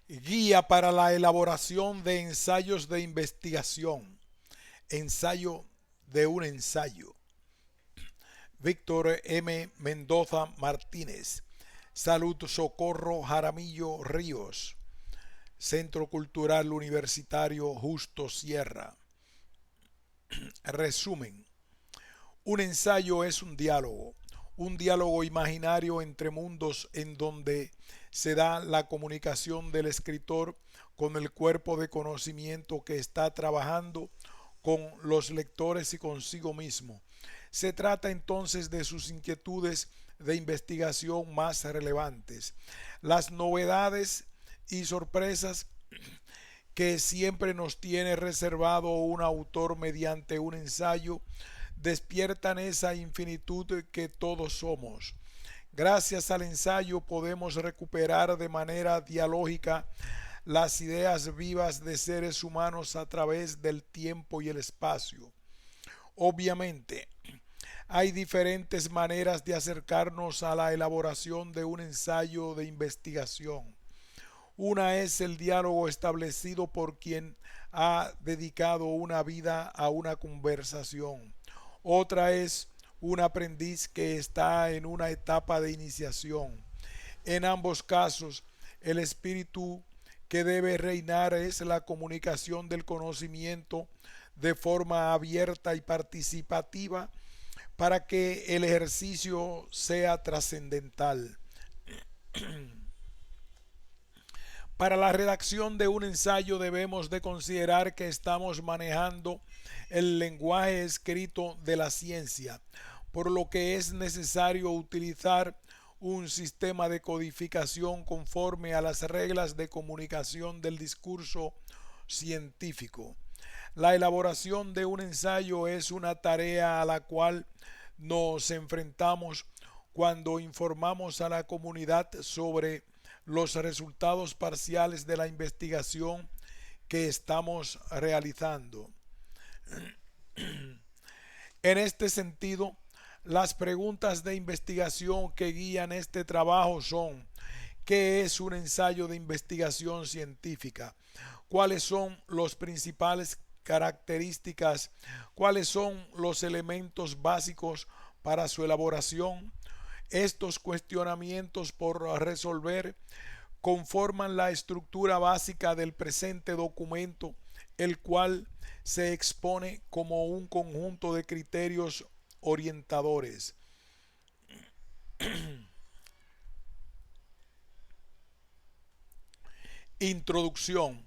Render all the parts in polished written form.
Guía para la elaboración de ensayos de investigación. Ensayo de un ensayo. Víctor M. Mendoza Martínez. Salud Socorro Jaramillo Ríos. Centro Cultural Universitario Justo Sierra. Resumen. Un ensayo es un diálogo imaginario entre mundos en donde se da la comunicación del escritor con el cuerpo de conocimiento que está trabajando con los lectores y consigo mismo. Se trata entonces de sus inquietudes de investigación más relevantes, las novedades y sorpresas que siempre nos tiene reservado un autor mediante un ensayo despiertan esa infinitud que todos somos. Gracias al ensayo podemos recuperar de manera dialógica las ideas vivas de seres humanos a través del tiempo y el espacio. Obviamente, hay diferentes maneras de acercarnos a la elaboración de un ensayo de investigación. Una es el diálogo establecido por quien ha dedicado una vida a una conversación. Otra es un aprendiz que está en una etapa de iniciación. En ambos casos, el espíritu que debe reinar es la comunicación del conocimiento de forma abierta y participativa para que el ejercicio sea trascendental. Para la redacción de un ensayo debemos de considerar que estamos manejando el lenguaje escrito de la ciencia, por lo que es necesario utilizar un sistema de codificación conforme a las reglas de comunicación del discurso científico. La elaboración de un ensayo es una tarea a la cual nos enfrentamos cuando informamos a la comunidad sobre los resultados parciales de la investigación que estamos realizando. En este sentido, las preguntas de investigación que guían este trabajo son: ¿qué es un ensayo de investigación científica? ¿Cuáles son las principales características? ¿Cuáles son los elementos básicos para su elaboración? Estos cuestionamientos por resolver conforman la estructura básica del presente documento, el cual se expone como un conjunto de criterios orientadores. Introducción.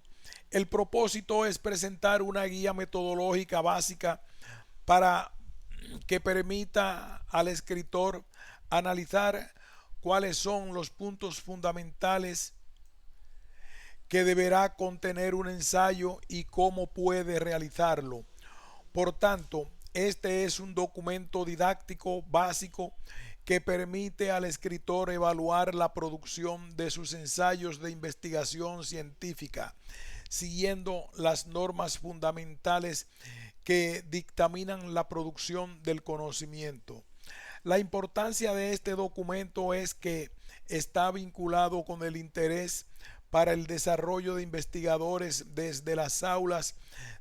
El propósito es presentar una guía metodológica básica para que permita al escritor analizar cuáles son los puntos fundamentales que deberá contener un ensayo y cómo puede realizarlo. Por tanto, este es un documento didáctico básico que permite al escritor evaluar la producción de sus ensayos de investigación científica, siguiendo las normas fundamentales que dictaminan la producción del conocimiento. La importancia de este documento es que está vinculado con el interés para el desarrollo de investigadores desde las aulas,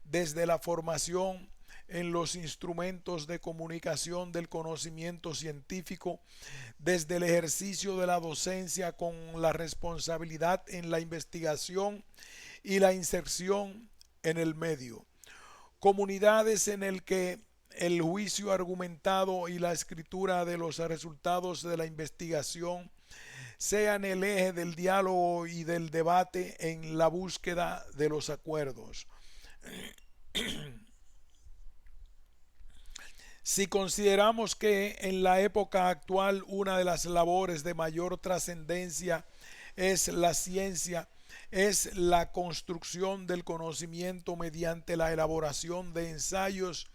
desde la formación en los instrumentos de comunicación del conocimiento científico, desde el ejercicio de la docencia con la responsabilidad en la investigación y la inserción en el medio. Comunidades en el que el juicio argumentado y la escritura de los resultados de la investigación sean el eje del diálogo y del debate en la búsqueda de los acuerdos. Si consideramos que en la época actual una de las labores de mayor trascendencia es la ciencia, es la construcción del conocimiento mediante la elaboración de ensayos,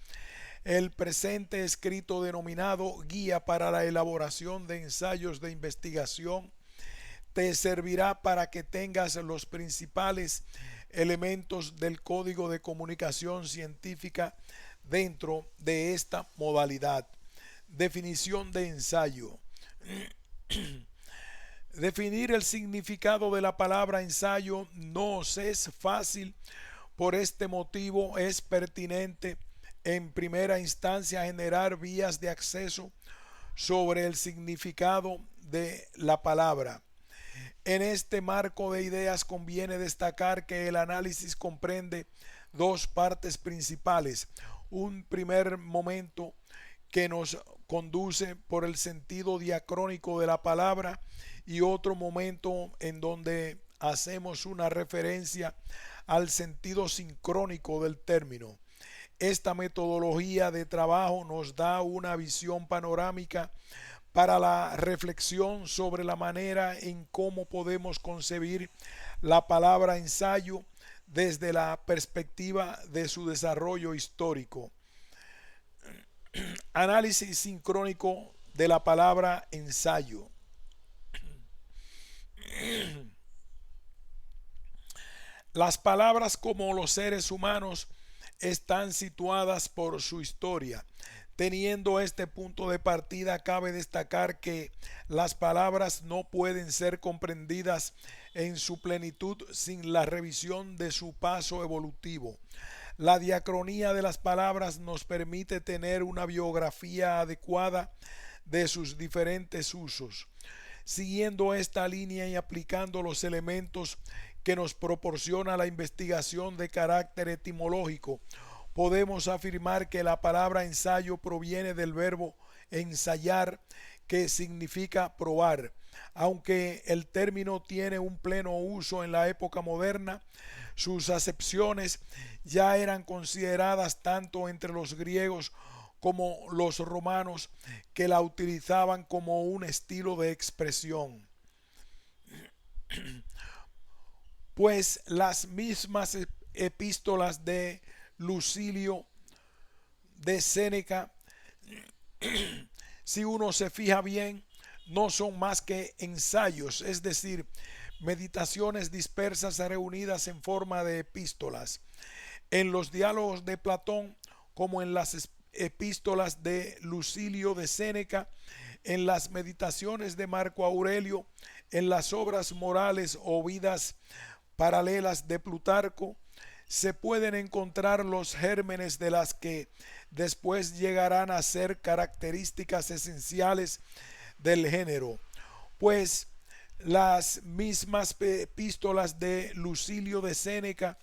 el presente escrito denominado Guía para la elaboración de ensayos de investigación te servirá para que tengas los principales elementos del código de comunicación científica dentro de esta modalidad. Definición de ensayo. Definir el significado de la palabra ensayo nos es fácil. Por este motivo es pertinente en primera instancia generar vías de acceso sobre el significado de la palabra. En este marco de ideas conviene destacar que el análisis comprende dos partes principales. Un primer momento que nos conduce por el sentido diacrónico de la palabra y otro momento en donde hacemos una referencia al sentido sincrónico del término. Esta metodología de trabajo nos da una visión panorámica para la reflexión sobre la manera en cómo podemos concebir la palabra ensayo desde la perspectiva de su desarrollo histórico. Análisis sincrónico de la palabra ensayo. Las palabras, como los seres humanos, están situadas por su historia. Teniendo este punto de partida, cabe destacar que las palabras no pueden ser comprendidas en su plenitud sin la revisión de su paso evolutivo. La diacronía de las palabras nos permite tener una biografía adecuada de sus diferentes usos. Siguiendo esta línea y aplicando los elementos que nos proporciona la investigación de carácter etimológico, podemos afirmar que la palabra ensayo proviene del verbo ensayar, que significa probar. Aunque el término tiene un pleno uso en la época moderna, sus acepciones ya eran consideradas tanto entre los griegos como los romanos, que la utilizaban como un estilo de expresión. Pues las mismas epístolas de Lucilio de Séneca, si uno se fija bien, no son más que ensayos, es decir, meditaciones dispersas reunidas en forma de epístolas. En los diálogos de Platón, como en las epístolas de Lucilio de Séneca, en las meditaciones de Marco Aurelio, en las obras morales o vidas paralelas de Plutarco, se pueden encontrar los gérmenes de las que después llegarán a ser características esenciales del género, pues las mismas epístolas de Lucilio de Séneca,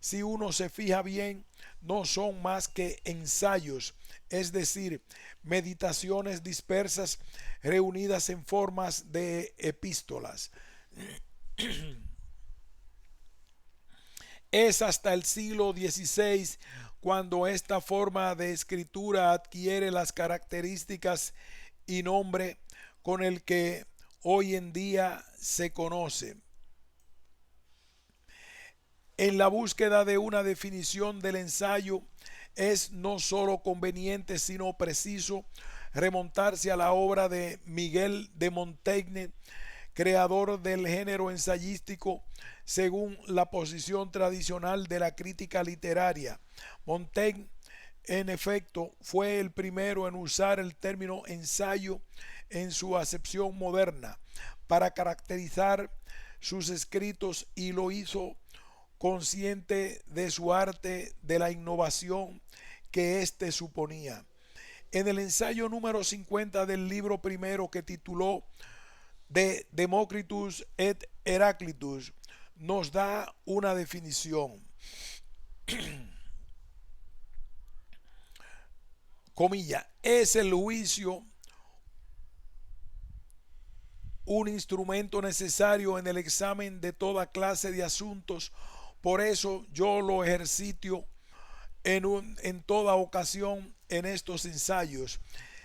si uno se fija bien, no son más que ensayos, es decir, meditaciones dispersas reunidas en formas de epístolas. Es hasta el siglo XVI cuando esta forma de escritura adquiere las características y nombre con el que hoy en día se conoce. En la búsqueda de una definición del ensayo es no solo conveniente sino preciso remontarse a la obra de Miguel de Montaigne, creador del género ensayístico según la posición tradicional de la crítica literaria. Montaigne, en efecto, fue el primero en usar el término ensayo en su acepción moderna para caracterizar sus escritos, y lo hizo consciente de su arte de la innovación que éste suponía. En el ensayo número 50 del libro primero, que tituló De Democritus et Heraclitus, nos da una definición. Comilla, es el juicio un instrumento necesario en el examen de toda clase de asuntos. Por eso yo lo ejercito en toda ocasión en estos ensayos.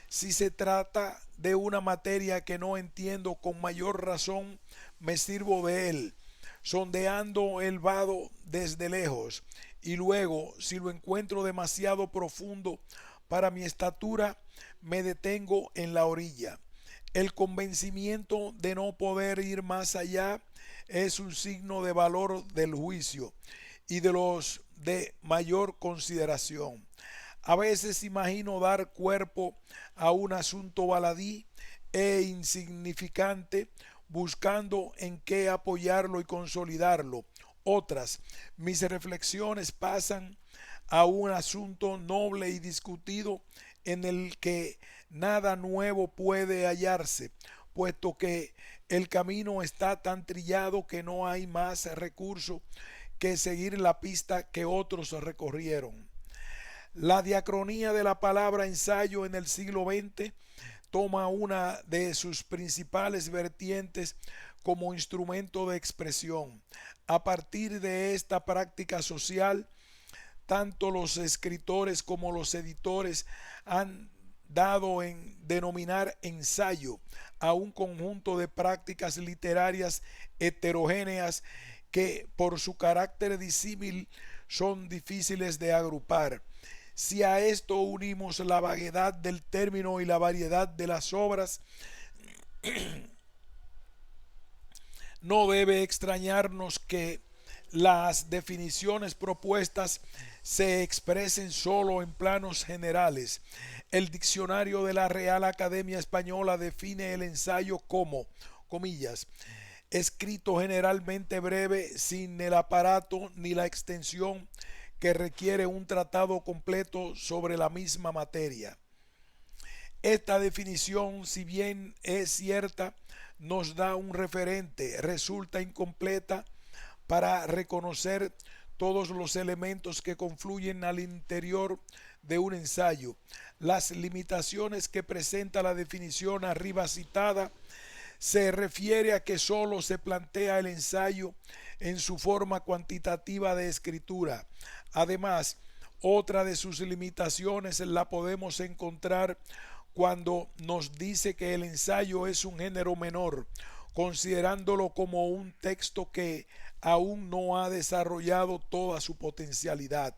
Si se trata de una materia que no entiendo, con mayor razón me sirvo de él, sondeando el vado desde lejos, y luego, si lo encuentro demasiado profundo para mi estatura, me detengo en la orilla. El convencimiento de no poder ir más allá es un signo de valor del juicio y de los de mayor consideración. A veces imagino dar cuerpo a un asunto baladí e insignificante, buscando en qué apoyarlo y consolidarlo. Otras, mis reflexiones pasan a un asunto noble y discutido en el que nada nuevo puede hallarse, puesto que el camino está tan trillado que no hay más recurso que seguir la pista que otros recorrieron. La diacronía de la palabra ensayo en el siglo XX toma una de sus principales vertientes como instrumento de expresión. A partir de esta práctica social, tanto los escritores como los editores han dado en denominar ensayo a un conjunto de prácticas literarias heterogéneas que por su carácter disímil son difíciles de agrupar. Si a esto unimos la vaguedad del término y la variedad de las obras, no debe extrañarnos que las definiciones propuestas se expresen solo en planos generales. El diccionario de la Real Academia Española define el ensayo como, comillas, escrito generalmente breve, sin el aparato ni la extensión que requiere un tratado completo sobre la misma materia. Esta definición, si bien es cierta, nos da un referente, resulta incompleta para reconocer todos los elementos que confluyen al interior de un ensayo. Las limitaciones que presenta la definición arriba citada se refiere a que sólo se plantea el ensayo en su forma cuantitativa de escritura. Además, otra de sus limitaciones la podemos encontrar cuando nos dice que el ensayo es un género menor, considerándolo como un texto que aún no ha desarrollado toda su potencialidad.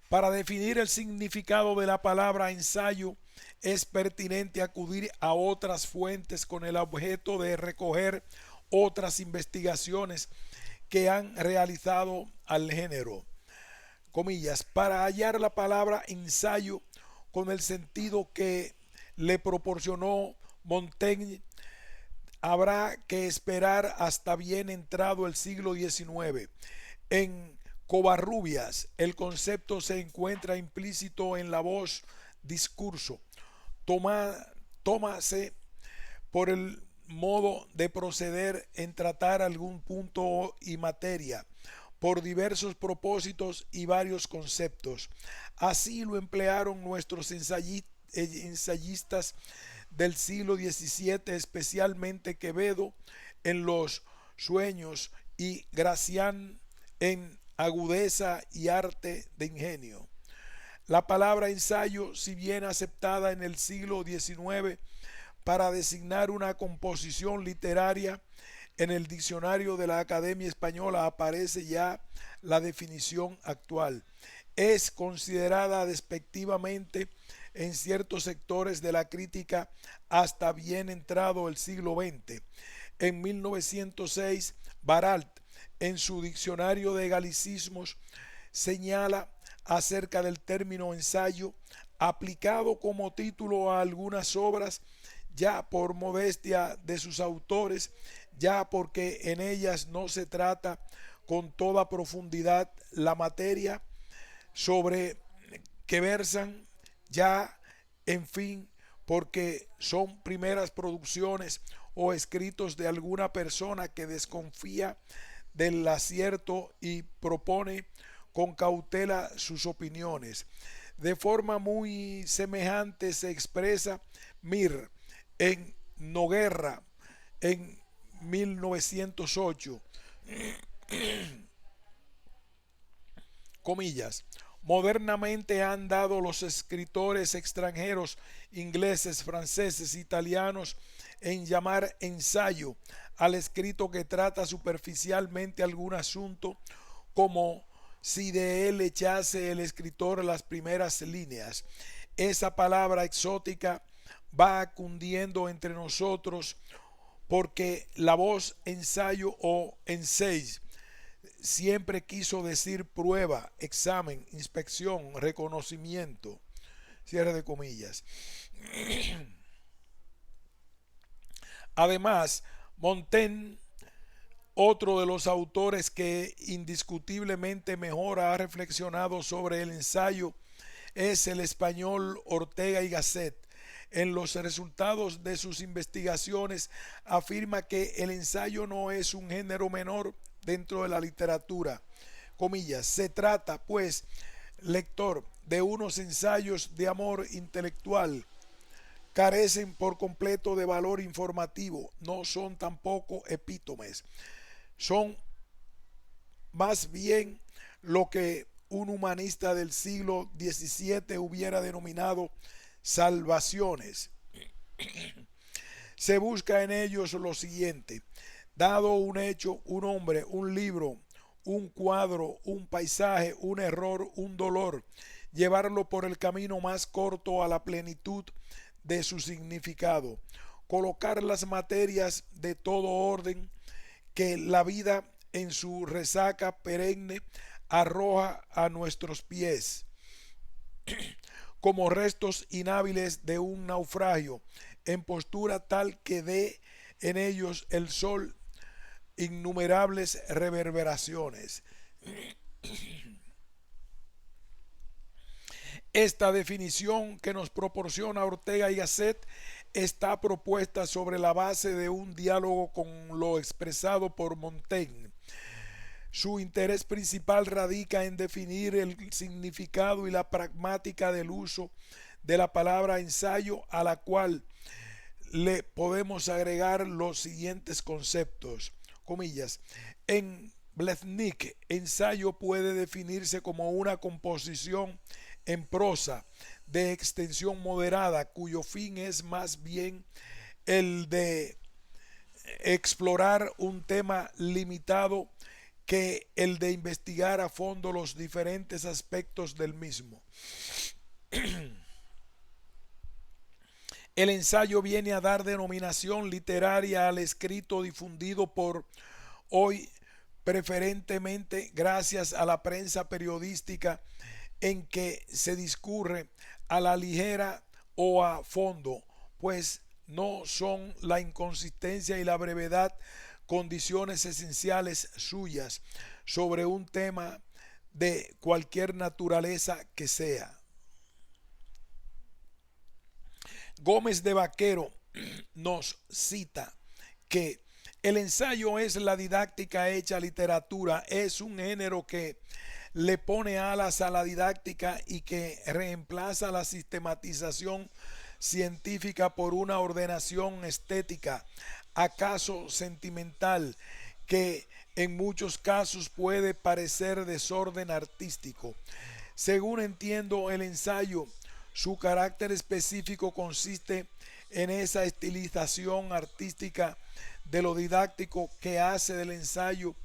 Para definir el significado de la palabra ensayo, es pertinente acudir a otras fuentes con el objeto de recoger otras investigaciones que han realizado al género. Comillas, para hallar la palabra ensayo con el sentido que le proporcionó Montaigne, habrá que esperar hasta bien entrado el siglo XIX. En Covarrubias, el concepto se encuentra implícito en la voz discurso. Tómase por el modo de proceder en tratar algún punto y materia, por diversos propósitos y varios conceptos. Así lo emplearon nuestros ensayistas del siglo XVII, especialmente Quevedo en Los Sueños y Gracián en Agudeza y Arte de Ingenio. La palabra ensayo, si bien aceptada en el siglo XIX para designar una composición literaria, en el diccionario de la Academia Española aparece ya la definición actual. Es considerada despectivamente en ciertos sectores de la crítica hasta bien entrado el siglo XX. En 1906, Baralt, en su diccionario de galicismos, señala acerca del término ensayo, aplicado como título a algunas obras, ya por modestia de sus autores, ya porque en ellas no se trata con toda profundidad la materia sobre que versan, ya en fin porque son primeras producciones o escritos de alguna persona que desconfía del acierto y propone con cautela sus opiniones. De forma muy semejante se expresa Mir en Noguera en 1908. Comillas. Modernamente han dado los escritores extranjeros, ingleses, franceses, italianos, en llamar ensayo al escrito que trata superficialmente algún asunto, como si de él echase el escritor las primeras líneas. Esa palabra exótica va cundiendo entre nosotros porque la voz ensayo o ensay siempre quiso decir prueba, examen, inspección, reconocimiento, cierre de comillas. Además, Montaigne, otro de los autores que indiscutiblemente mejor ha reflexionado sobre el ensayo, es el español Ortega y Gasset. En los resultados de sus investigaciones afirma que el ensayo no es un género menor dentro de la literatura. Comillas, se trata, pues, lector, de unos ensayos de amor intelectual. Carecen por completo de valor informativo, no son tampoco epítomes. Son más bien lo que un humanista del siglo XVII hubiera denominado salvaciones. Se busca en ellos lo siguiente: dado un hecho, un hombre, un libro, un cuadro, un paisaje, un error, un dolor, llevarlo por el camino más corto a la plenitud de su significado, colocar las materias de todo orden que la vida en su resaca perenne arroja a nuestros pies, como restos inhábiles de un naufragio, en postura tal que dé en ellos el sol innumerables reverberaciones. Esta definición que nos proporciona Ortega y Gasset está propuesta sobre la base de un diálogo con lo expresado por Montaigne. Su interés principal radica en definir el significado y la pragmática del uso de la palabra ensayo, a la cual le podemos agregar los siguientes conceptos. Comillas, en Blechnik, ensayo puede definirse como una composición en prosa de extensión moderada, cuyo fin es más bien el de explorar un tema limitado que el de investigar a fondo los diferentes aspectos del mismo. El ensayo viene a dar denominación literaria al escrito difundido por hoy, preferentemente gracias a la prensa periodística, en que se discurre a la ligera o a fondo, pues no son la inconsistencia y la brevedad condiciones esenciales suyas sobre un tema de cualquier naturaleza que sea. Gómez de Vaquero nos cita que el ensayo es la didáctica hecha literatura, es un género que le pone alas a la didáctica y que reemplaza la sistematización científica por una ordenación estética, acaso sentimental, que en muchos casos puede parecer desorden artístico. Según entiendo el ensayo, su carácter específico consiste en esa estilización artística de lo didáctico que hace del ensayo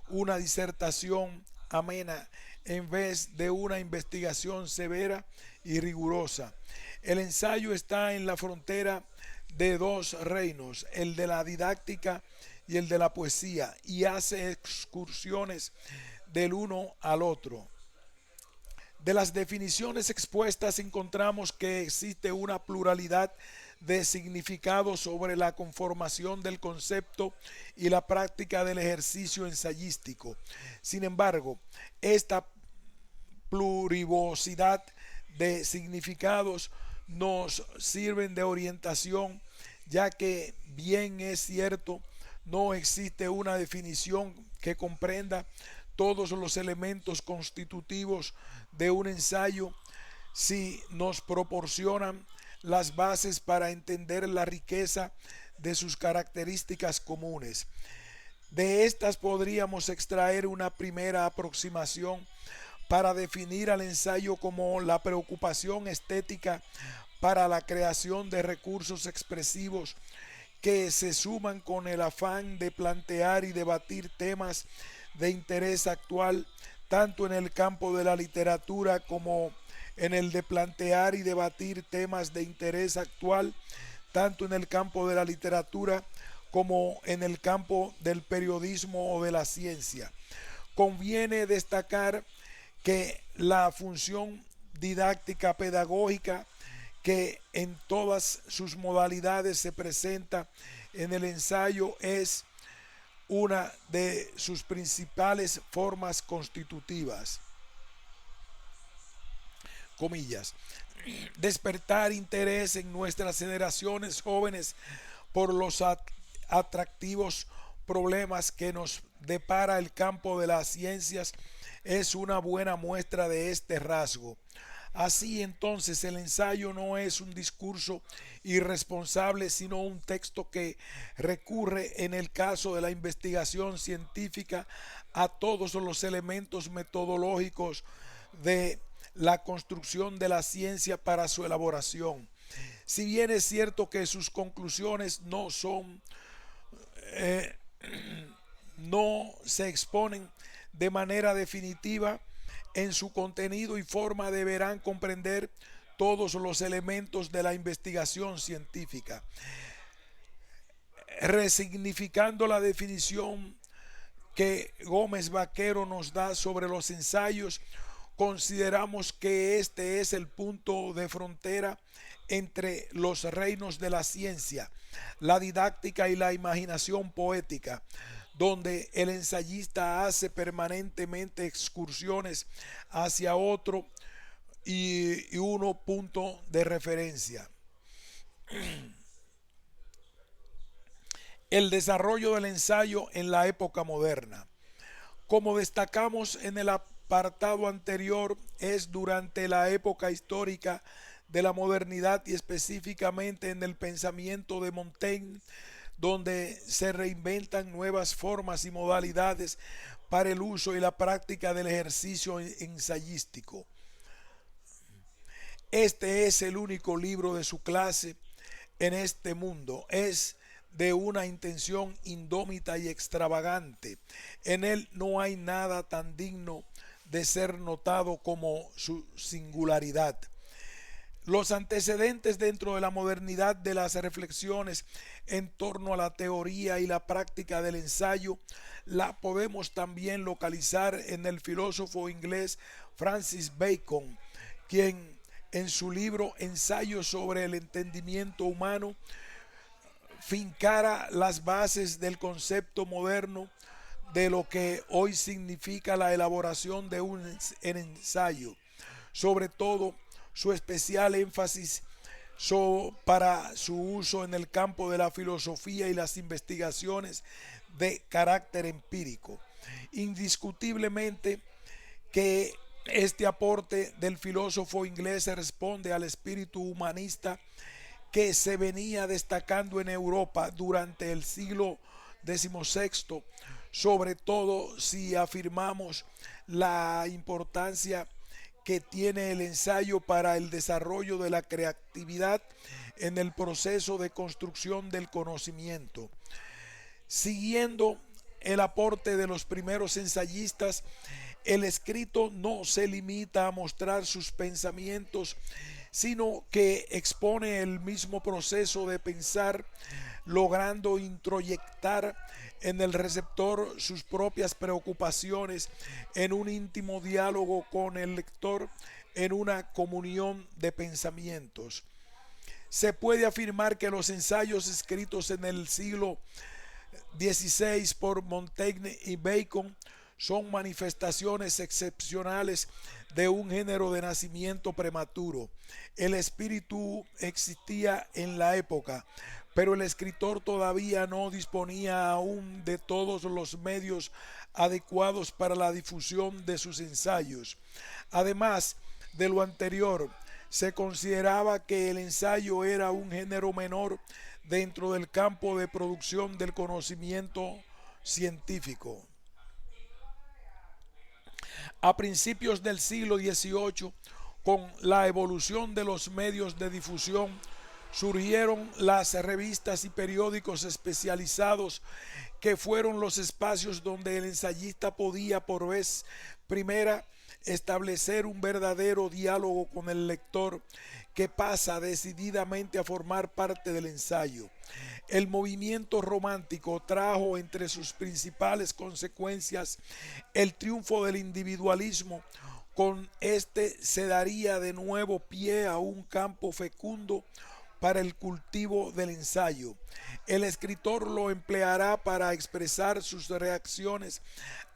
una disertación amena en vez de una investigación severa y rigurosa. El ensayo está en la frontera de dos reinos, el de la didáctica y el de la poesía, y hace excursiones del uno al otro. De las definiciones expuestas encontramos que existe una pluralidad de significados sobre la conformación del concepto y la práctica del ejercicio ensayístico. Sin embargo, esta plurivocidad de significados nos sirven de orientación, ya que bien es cierto, no existe una definición que comprenda todos los elementos constitutivos de un ensayo, si nos proporcionan las bases para entender la riqueza de sus características comunes. De estas podríamos extraer una primera aproximación para definir al ensayo como la preocupación estética para la creación de recursos expresivos que se suman con el afán de plantear y debatir temas de interés actual, tanto en el campo de la literatura como en el de plantear y debatir temas de interés actual, tanto en el campo de la literatura como en el campo del periodismo o de la ciencia. Conviene destacar que la función didáctica pedagógica que en todas sus modalidades se presenta en el ensayo es una de sus principales formas constitutivas, comillas, despertar interés en nuestras generaciones jóvenes por los atractivos problemas que nos depara el campo de las ciencias es una buena muestra de este rasgo. Así entonces el ensayo no es un discurso irresponsable, sino un texto que recurre en el caso de la investigación científica a todos los elementos metodológicos de la construcción de la ciencia para su elaboración. Si bien es cierto que sus conclusiones eh, no se exponen de manera definitiva, en su contenido y forma deberán comprender todos los elementos de la investigación científica, resignificando la definición que Gómez Vaquero nos da sobre los ensayos. Consideramos que este es el punto de frontera entre los reinos de la ciencia, la didáctica y la imaginación poética, donde el ensayista hace permanentemente excursiones hacia otro y uno punto de referencia. El desarrollo del ensayo en la época moderna. Como destacamos en el apartado anterior, es durante la época histórica de la modernidad y específicamente en el pensamiento de Montaigne donde se reinventan nuevas formas y modalidades para el uso y la práctica del ejercicio ensayístico. Este es el único libro de su clase en este mundo. Es de una intención indómita y extravagante. En él no hay nada tan digno de ser notado como su singularidad. Los antecedentes dentro de la modernidad de las reflexiones en torno a la teoría y la práctica del ensayo la podemos también localizar en el filósofo inglés Francis Bacon, quien en su libro Ensayo sobre el entendimiento humano fincara las bases del concepto moderno de lo que hoy significa la elaboración de un ensayo, sobre todo su especial énfasis para su uso en el campo de la filosofía y las investigaciones de carácter empírico. Indiscutiblemente que este aporte del filósofo inglés responde al espíritu humanista que se venía destacando en Europa durante el siglo XVI, sobre todo si afirmamos la importancia que tiene el ensayo para el desarrollo de la creatividad en el proceso de construcción del conocimiento. Siguiendo el aporte de los primeros ensayistas, el escrito no se limita a mostrar sus pensamientos, sino que expone el mismo proceso de pensar, logrando introyectar en el receptor sus propias preocupaciones en un íntimo diálogo con el lector, en una comunión de pensamientos. Se puede afirmar que los ensayos escritos en el siglo XVI por Montaigne y Bacon son manifestaciones excepcionales de un género de nacimiento prematuro. El espíritu existía en la época, pero el escritor todavía no disponía aún de todos los medios adecuados para la difusión de sus ensayos. Además de lo anterior, se consideraba que el ensayo era un género menor dentro del campo de producción del conocimiento científico. A principios del siglo XVIII, con la evolución de los medios de difusión, surgieron las revistas y periódicos especializados que fueron los espacios donde el ensayista podía por vez primera establecer un verdadero diálogo con el lector que pasa decididamente a formar parte del ensayo. El movimiento romántico trajo entre sus principales consecuencias el triunfo del individualismo. Con este se daría de nuevo pie a un campo fecundo para el cultivo del ensayo. El escritor lo empleará para expresar sus reacciones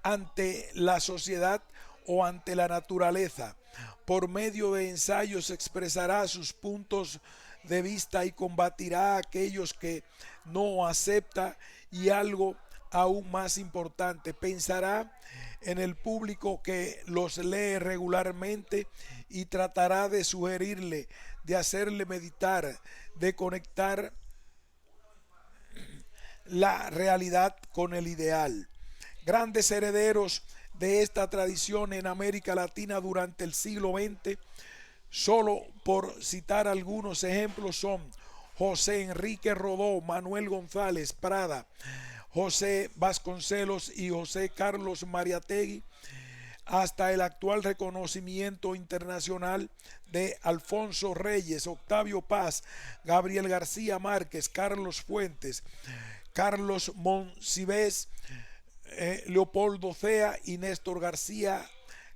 ante la sociedad o ante la naturaleza. Por medio de ensayos expresará sus puntos de vista y combatirá a aquellos que no acepta, y algo aún más importante, pensará en el público que los lee regularmente y tratará de sugerirle, de hacerle meditar, de conectar la realidad con el ideal. Grandes herederos de esta tradición en América Latina durante el siglo XX, solo por citar algunos ejemplos, son José Enrique Rodó, Manuel González Prada, José Vasconcelos y José Carlos Mariátegui, hasta el actual reconocimiento internacional de Alfonso Reyes, Octavio Paz, Gabriel García Márquez, Carlos Fuentes, Carlos Monsiváis, Leopoldo Cea y Néstor García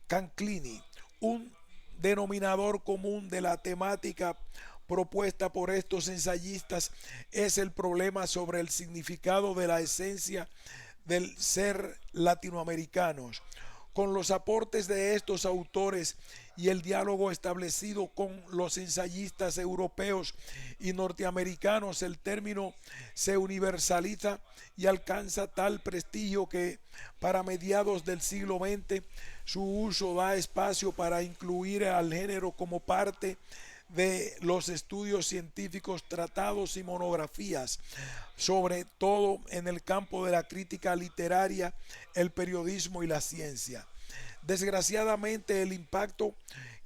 Canclini. Un denominador común de la temática propuesta por estos ensayistas es el problema sobre el significado de la esencia del ser latinoamericanos. Con los aportes de estos autores y el diálogo establecido con los ensayistas europeos y norteamericanos, el término se universaliza y alcanza tal prestigio que para mediados del siglo XX su uso da espacio para incluir al género como parte de los estudios científicos, tratados y monografías, sobre todo en el campo de la crítica literaria, el periodismo y la ciencia. Desgraciadamente, el impacto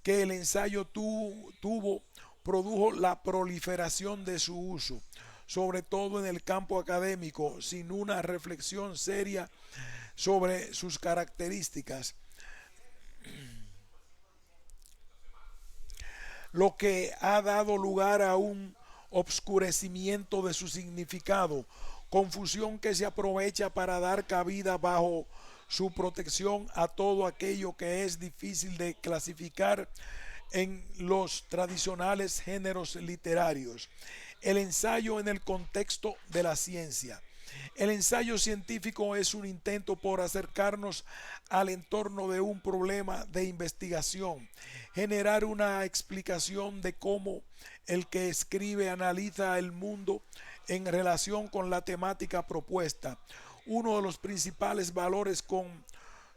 que el ensayo tuvo produjo la proliferación de su uso, sobre todo en el campo académico, sin una reflexión seria sobre sus características, lo que ha dado lugar a un obscurecimiento de su significado, confusión que se aprovecha para dar cabida bajo su protección a todo aquello que es difícil de clasificar en los tradicionales géneros literarios. El ensayo en el contexto de la ciencia. El ensayo científico es un intento por acercarnos al entorno de un problema de investigación, generar una explicación de cómo el que escribe analiza el mundo en relación con la temática propuesta. Uno de los principales valores con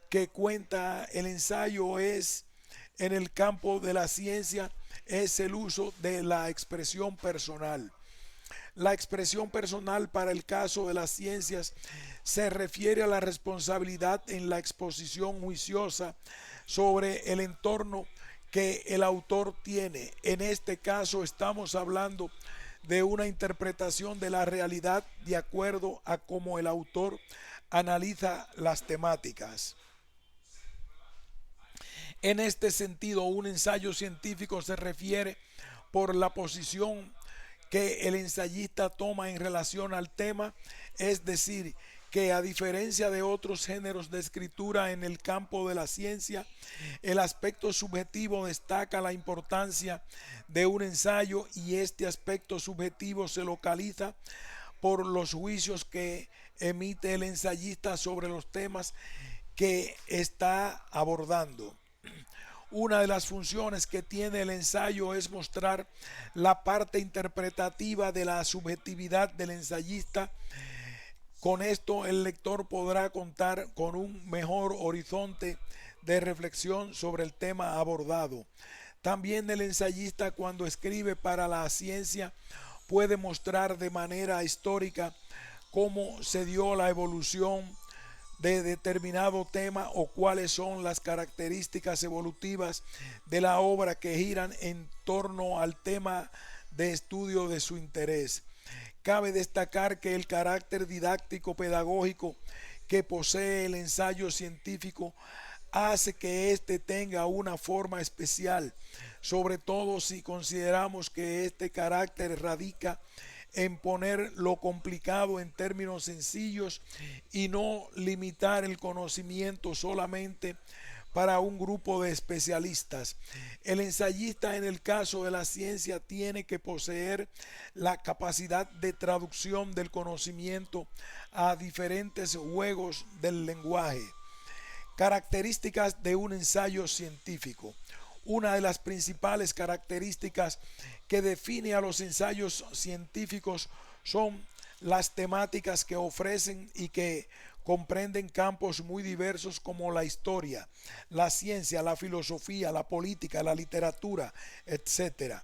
que cuenta el ensayo es en el campo de la ciencia es el uso de la expresión personal. La expresión personal para el caso de las ciencias se refiere a la responsabilidad en la exposición juiciosa sobre el entorno que el autor tiene. En este caso estamos hablando de una interpretación de la realidad de acuerdo a cómo el autor analiza las temáticas. En este sentido, un ensayo científico se refiere por la posición que el ensayista toma en relación al tema, es decir, que a diferencia de otros géneros de escritura en el campo de la ciencia, el aspecto subjetivo destaca la importancia de un ensayo, y este aspecto subjetivo se localiza por los juicios que emite el ensayista sobre los temas que está abordando. Una de las funciones que tiene el ensayo es mostrar la parte interpretativa de la subjetividad del ensayista. Con esto el lector podrá contar con un mejor horizonte de reflexión sobre el tema abordado. También el ensayista, cuando escribe para la ciencia, puede mostrar de manera histórica cómo se dio la evolución de determinado tema o cuáles son las características evolutivas de la obra que giran en torno al tema de estudio de su interés. Cabe destacar que el carácter didáctico pedagógico que posee el ensayo científico hace que éste tenga una forma especial, sobre todo si consideramos que este carácter radica en poner lo complicado en términos sencillos y no limitar el conocimiento solamente para un grupo de especialistas. El ensayista en el caso de la ciencia tiene que poseer la capacidad de traducción del conocimiento a diferentes juegos del lenguaje. Características de un ensayo científico. Una de las principales características que define a los ensayos científicos son las temáticas que ofrecen y que comprenden campos muy diversos como la historia, la ciencia, la filosofía, la política, la literatura, etcétera.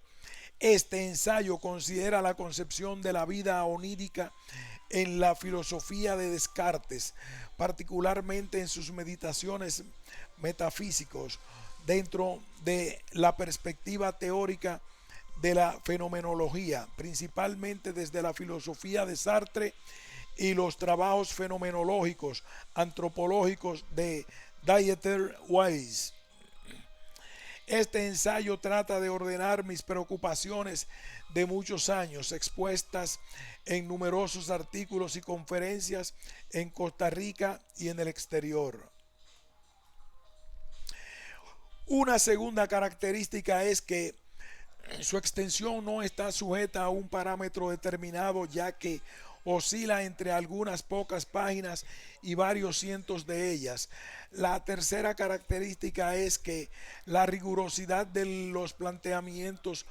Este ensayo considera la concepción de la vida onírica en la filosofía de Descartes, particularmente en sus meditaciones metafísicos, dentro de la perspectiva teórica de la fenomenología, principalmente desde la filosofía de Sartre y los trabajos fenomenológicos antropológicos de Dieter Weiss. Este ensayo trata de ordenar mis preocupaciones de muchos años, expuestas en numerosos artículos y conferencias en Costa Rica y en el exterior. Una segunda característica es que su extensión no está sujeta a un parámetro determinado, ya que oscila entre algunas pocas páginas y varios cientos de ellas. La tercera característica es que la rigurosidad de los planteamientos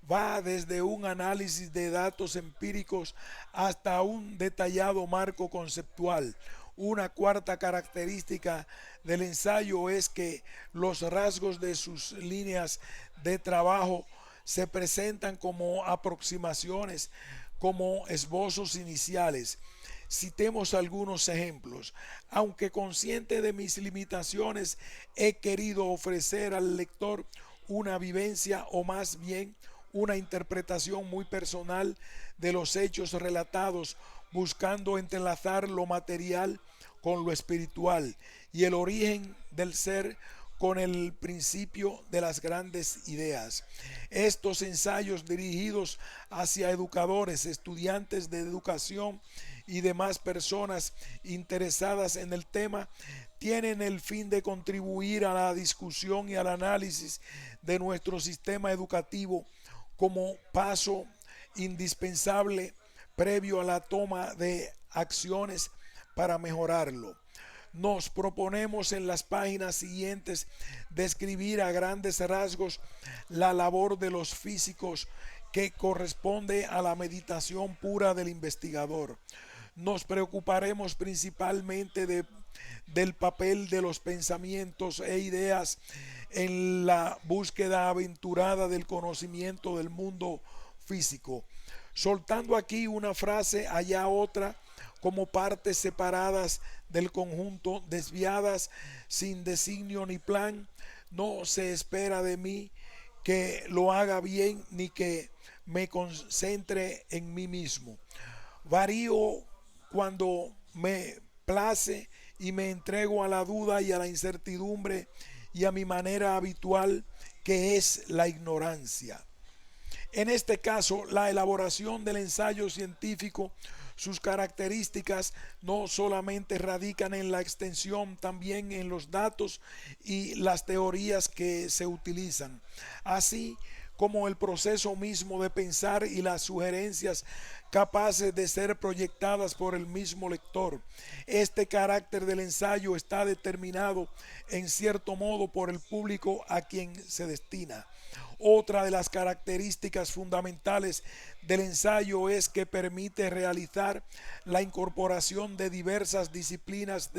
va desde un análisis de datos empíricos hasta un detallado marco conceptual. Una cuarta característica del ensayo es que los rasgos de sus líneas de trabajo se presentan como aproximaciones, como esbozos iniciales. Citemos algunos ejemplos. Aunque consciente de mis limitaciones, he querido ofrecer al lector una vivencia o más bien una interpretación muy personal de los hechos relatados, buscando entrelazar lo material con lo espiritual y el origen del ser con el principio de las grandes ideas. Estos ensayos dirigidos hacia educadores, estudiantes de educación y demás personas interesadas en el tema tienen el fin de contribuir a la discusión y al análisis de nuestro sistema educativo como paso indispensable previo a la toma de acciones para mejorarlo. Nos proponemos en las páginas siguientes describir a grandes rasgos la labor de los físicos que corresponde a la meditación pura del investigador. Nos preocuparemos principalmente del papel de los pensamientos e ideas en la búsqueda aventurada del conocimiento del mundo físico, soltando aquí una frase, allá otra, como partes separadas del conjunto, desviadas, sin designio ni plan. No se espera de mí que lo haga bien ni que me concentre en mí mismo. Varío cuando me place y me entrego a la duda y a la incertidumbre y a mi manera habitual, que es la ignorancia. En este caso, la elaboración del ensayo científico, sus características no solamente radican en la extensión, también en los datos y las teorías que se utilizan, así como el proceso mismo de pensar y las sugerencias capaces de ser proyectadas por el mismo lector. Este carácter del ensayo está determinado en cierto modo por el público a quien se destina. Otra de las características fundamentales del ensayo es que permite realizar la incorporación de diversas disciplinas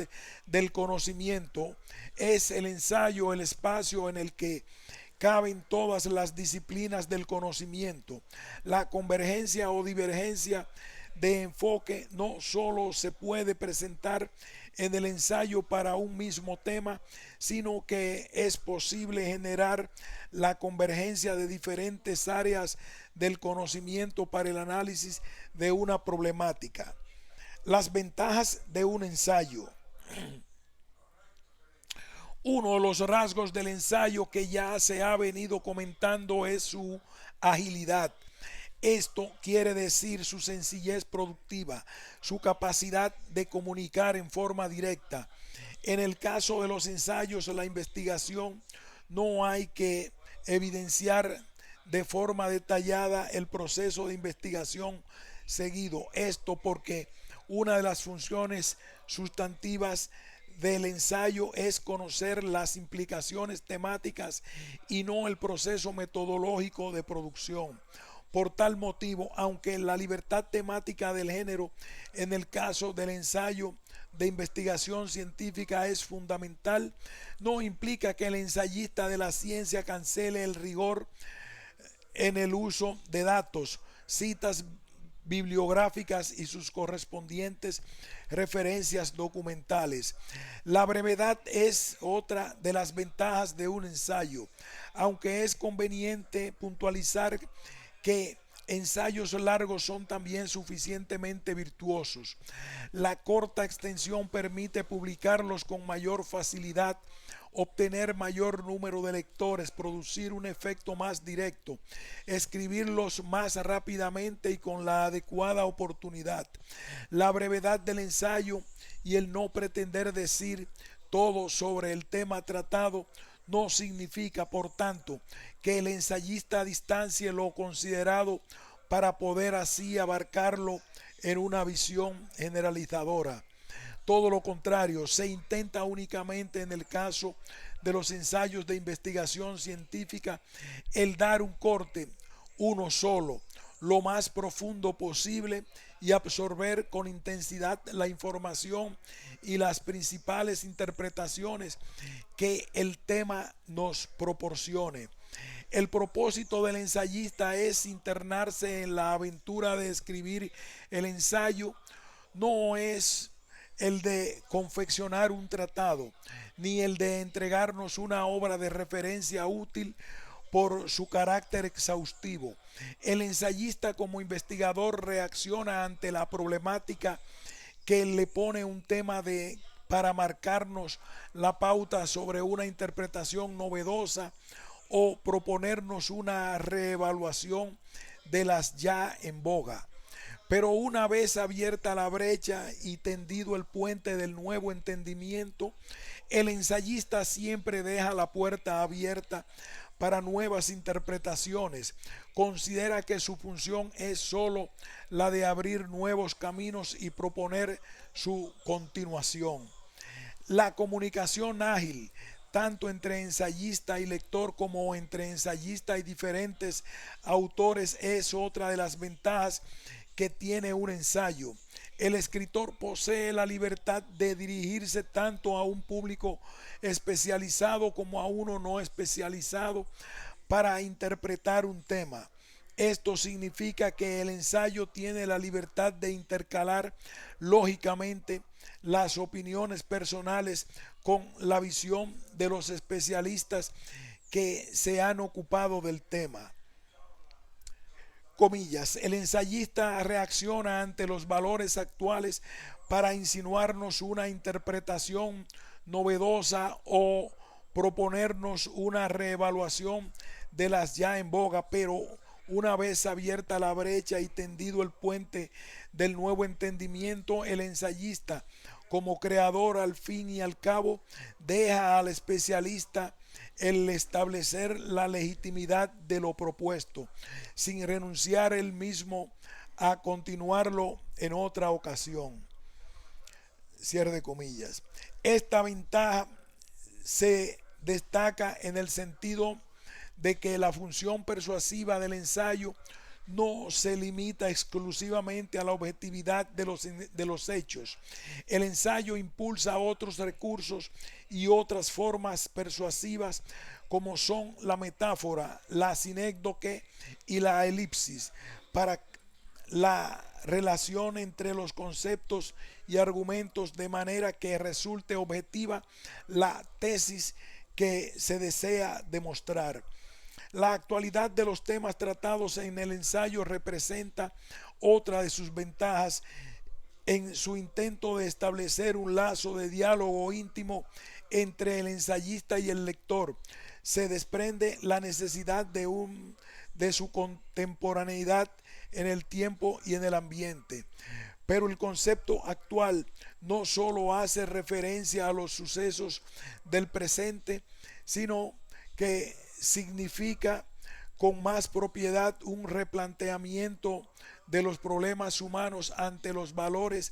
del conocimiento. Es el ensayo el espacio en el que caben todas las disciplinas del conocimiento. La convergencia o divergencia de enfoque no solo se puede presentar en el ensayo para un mismo tema, sino que es posible generar la convergencia de diferentes áreas del conocimiento para el análisis de una problemática. Las ventajas de un ensayo. Uno de los rasgos del ensayo que ya se ha venido comentando es su agilidad. Esto quiere decir su sencillez productiva, su capacidad de comunicar en forma directa. En el caso de los ensayos, la investigación, no hay que evidenciar de forma detallada el proceso de investigación seguido. Esto porque una de las funciones sustantivas del ensayo es conocer las implicaciones temáticas y no el proceso metodológico de producción. Por tal motivo, aunque la libertad temática del género en el caso del ensayo de investigación científica es fundamental, no implica que el ensayista de la ciencia cancele el rigor en el uso de datos, citas bibliográficas y sus correspondientes referencias documentales. La brevedad es otra de las ventajas de un ensayo, aunque es conveniente puntualizar que ensayos largos son también suficientemente virtuosos. La corta extensión permite publicarlos con mayor facilidad, obtener mayor número de lectores, producir un efecto más directo, escribirlos más rápidamente y con la adecuada oportunidad. La brevedad del ensayo y el no pretender decir todo sobre el tema tratado no significa, por tanto, que el ensayista distancie lo considerado para poder así abarcarlo en una visión generalizadora. Todo lo contrario, se intenta únicamente en el caso de los ensayos de investigación científica el dar un corte, uno solo, lo más profundo posible y absorber con intensidad la información y las principales interpretaciones que el tema nos proporcione. El propósito del ensayista es internarse en la aventura de escribir el ensayo, no es el de confeccionar un tratado, ni el de entregarnos una obra de referencia útil por su carácter exhaustivo. El ensayista como investigador reacciona ante la problemática que le pone un tema para marcarnos la pauta sobre una interpretación novedosa o proponernos una reevaluación de las ya en boga. Pero una vez abierta la brecha y tendido el puente del nuevo entendimiento, el ensayista siempre deja la puerta abierta para nuevas interpretaciones. Considera que su función es sólo la de abrir nuevos caminos y proponer su continuación. La comunicación ágil, tanto entre ensayista y lector como entre ensayista y diferentes autores, es otra de las ventajas que tiene un ensayo. El escritor posee la libertad de dirigirse tanto a un público especializado como a uno no especializado para interpretar un tema. Esto significa que el ensayo tiene la libertad de intercalar lógicamente las opiniones personales con la visión de los especialistas que se han ocupado del tema. Comillas, el ensayista reacciona ante los valores actuales para insinuarnos una interpretación novedosa o proponernos una reevaluación de las ya en boga, pero una vez abierta la brecha y tendido el puente del nuevo entendimiento, el ensayista, como creador al fin y al cabo, deja al especialista el establecer la legitimidad de lo propuesto, sin renunciar él mismo a continuarlo en otra ocasión. Cierre de comillas. Esta ventaja se destaca en el sentido de que la función persuasiva del ensayo no se limita exclusivamente a la objetividad de los hechos. El ensayo impulsa otros recursos y otras formas persuasivas como son la metáfora, la sinécdoque y la elipsis, para la relación entre los conceptos y argumentos de manera que resulte objetiva la tesis que se desea demostrar. La actualidad de los temas tratados en el ensayo representa otra de sus ventajas en su intento de establecer un lazo de diálogo íntimo entre el ensayista y el lector. Se desprende la necesidad de su contemporaneidad en el tiempo y en el ambiente. Pero el concepto actual no solo hace referencia a los sucesos del presente, sino que significa con más propiedad un replanteamiento de los problemas humanos ante los valores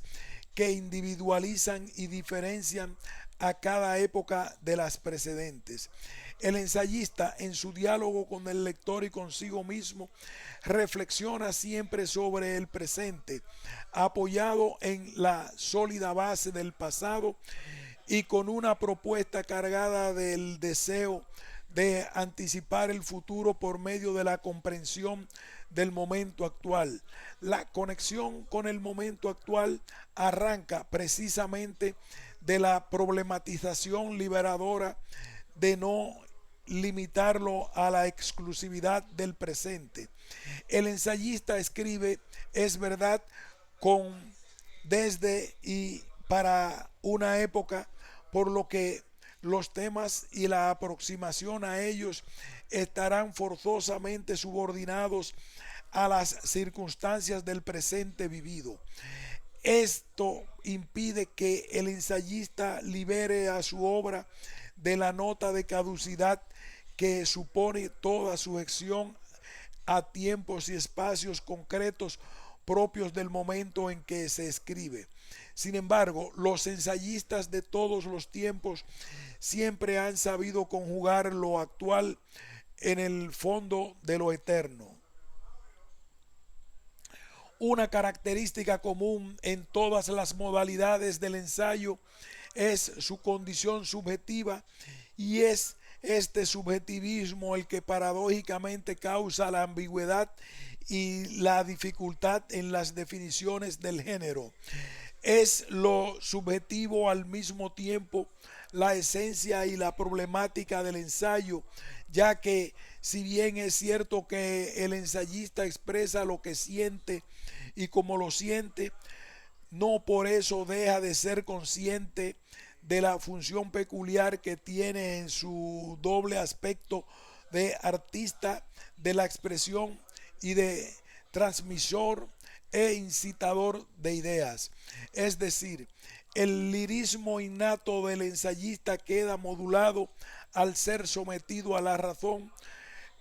que individualizan y diferencian a cada época de las precedentes. El ensayista, en su diálogo con el lector y consigo mismo, reflexiona siempre sobre el presente, apoyado en la sólida base del pasado y con una propuesta cargada del deseo de anticipar el futuro por medio de la comprensión del momento actual. La conexión con el momento actual arranca precisamente de la problematización liberadora de no limitarlo a la exclusividad del presente. El ensayista escribe, es verdad, con desde y para una época, por lo que los temas y la aproximación a ellos estarán forzosamente subordinados a las circunstancias del presente vivido. Esto impide que el ensayista libere a su obra de la nota de caducidad que supone toda sujeción a tiempos y espacios concretos propios del momento en que se escribe. Sin embargo, los ensayistas de todos los tiempos siempre han sabido conjugar lo actual en el fondo de lo eterno. Una característica común en todas las modalidades del ensayo es su condición subjetiva, y es este subjetivismo el que paradójicamente causa la ambigüedad y la dificultad en las definiciones del género. Es lo subjetivo al mismo tiempo la esencia y la problemática del ensayo, ya que si bien es cierto que el ensayista expresa lo que siente y como lo siente, no por eso deja de ser consciente de la función peculiar que tiene en su doble aspecto de artista de la expresión y de transmisor e incitador de ideas. Es decir, el lirismo innato del ensayista queda modulado al ser sometido a la razón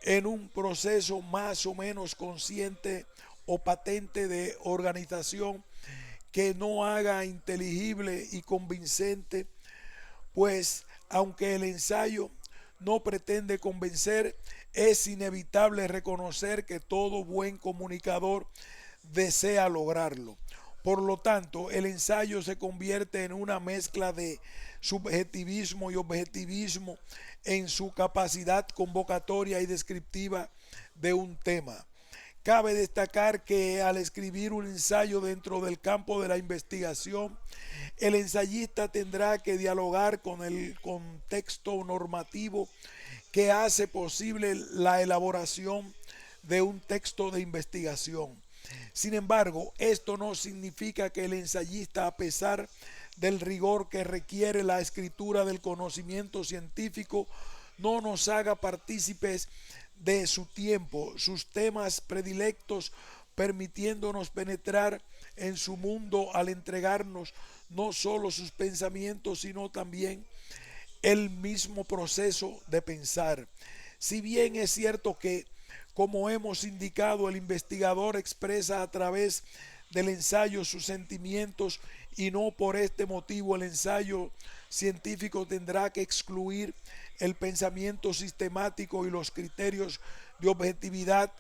en un proceso más o menos consciente o patente de organización que no haga inteligible y convincente, pues aunque el ensayo no pretende convencer, es inevitable reconocer que todo buen comunicador desea lograrlo. Por lo tanto, el ensayo se convierte en una mezcla de subjetivismo y objetivismo en su capacidad convocatoria y descriptiva de un tema. Cabe destacar que al escribir un ensayo dentro del campo de la investigación, el ensayista tendrá que dialogar con el contexto normativo que hace posible la elaboración de un texto de investigación. Sin embargo, esto no significa que el ensayista, a pesar del rigor que requiere la escritura del conocimiento científico, no nos haga partícipes de su tiempo, sus temas predilectos, permitiéndonos penetrar en su mundo al entregarnos no solo sus pensamientos, sino también el mismo proceso de pensar. Si bien es cierto que, como hemos indicado, el investigador expresa a través del ensayo sus sentimientos, y no por este motivo el ensayo científico tendrá que excluir el pensamiento sistemático y los criterios de objetividad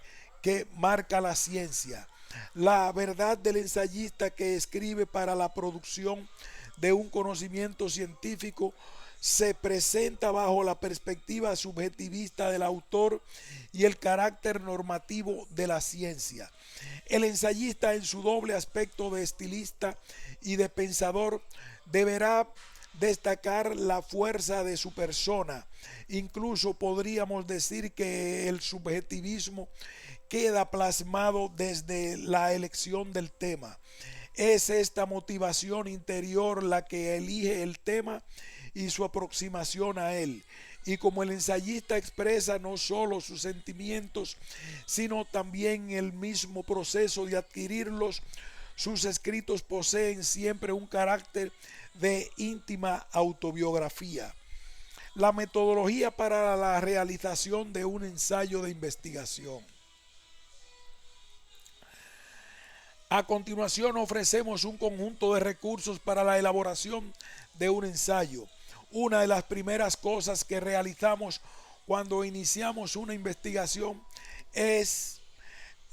que marca la ciencia. La verdad del ensayista que escribe para la producción de un conocimiento científico se presenta bajo la perspectiva subjetivista del autor y el carácter normativo de la ciencia. El ensayista, en su doble aspecto de estilista y de pensador, deberá destacar la fuerza de su persona. Incluso podríamos decir que el subjetivismo queda plasmado desde la elección del tema. Es esta motivación interior la que elige el tema y su aproximación a él. Y como el ensayista expresa no solo sus sentimientos, sino también el mismo proceso de adquirirlos, Sus escritos poseen siempre un carácter de íntima autobiografía. La metodología para la realización de un ensayo de investigación. A continuación ofrecemos un conjunto de recursos para la elaboración de un ensayo. Una de las primeras cosas que realizamos cuando iniciamos una investigación es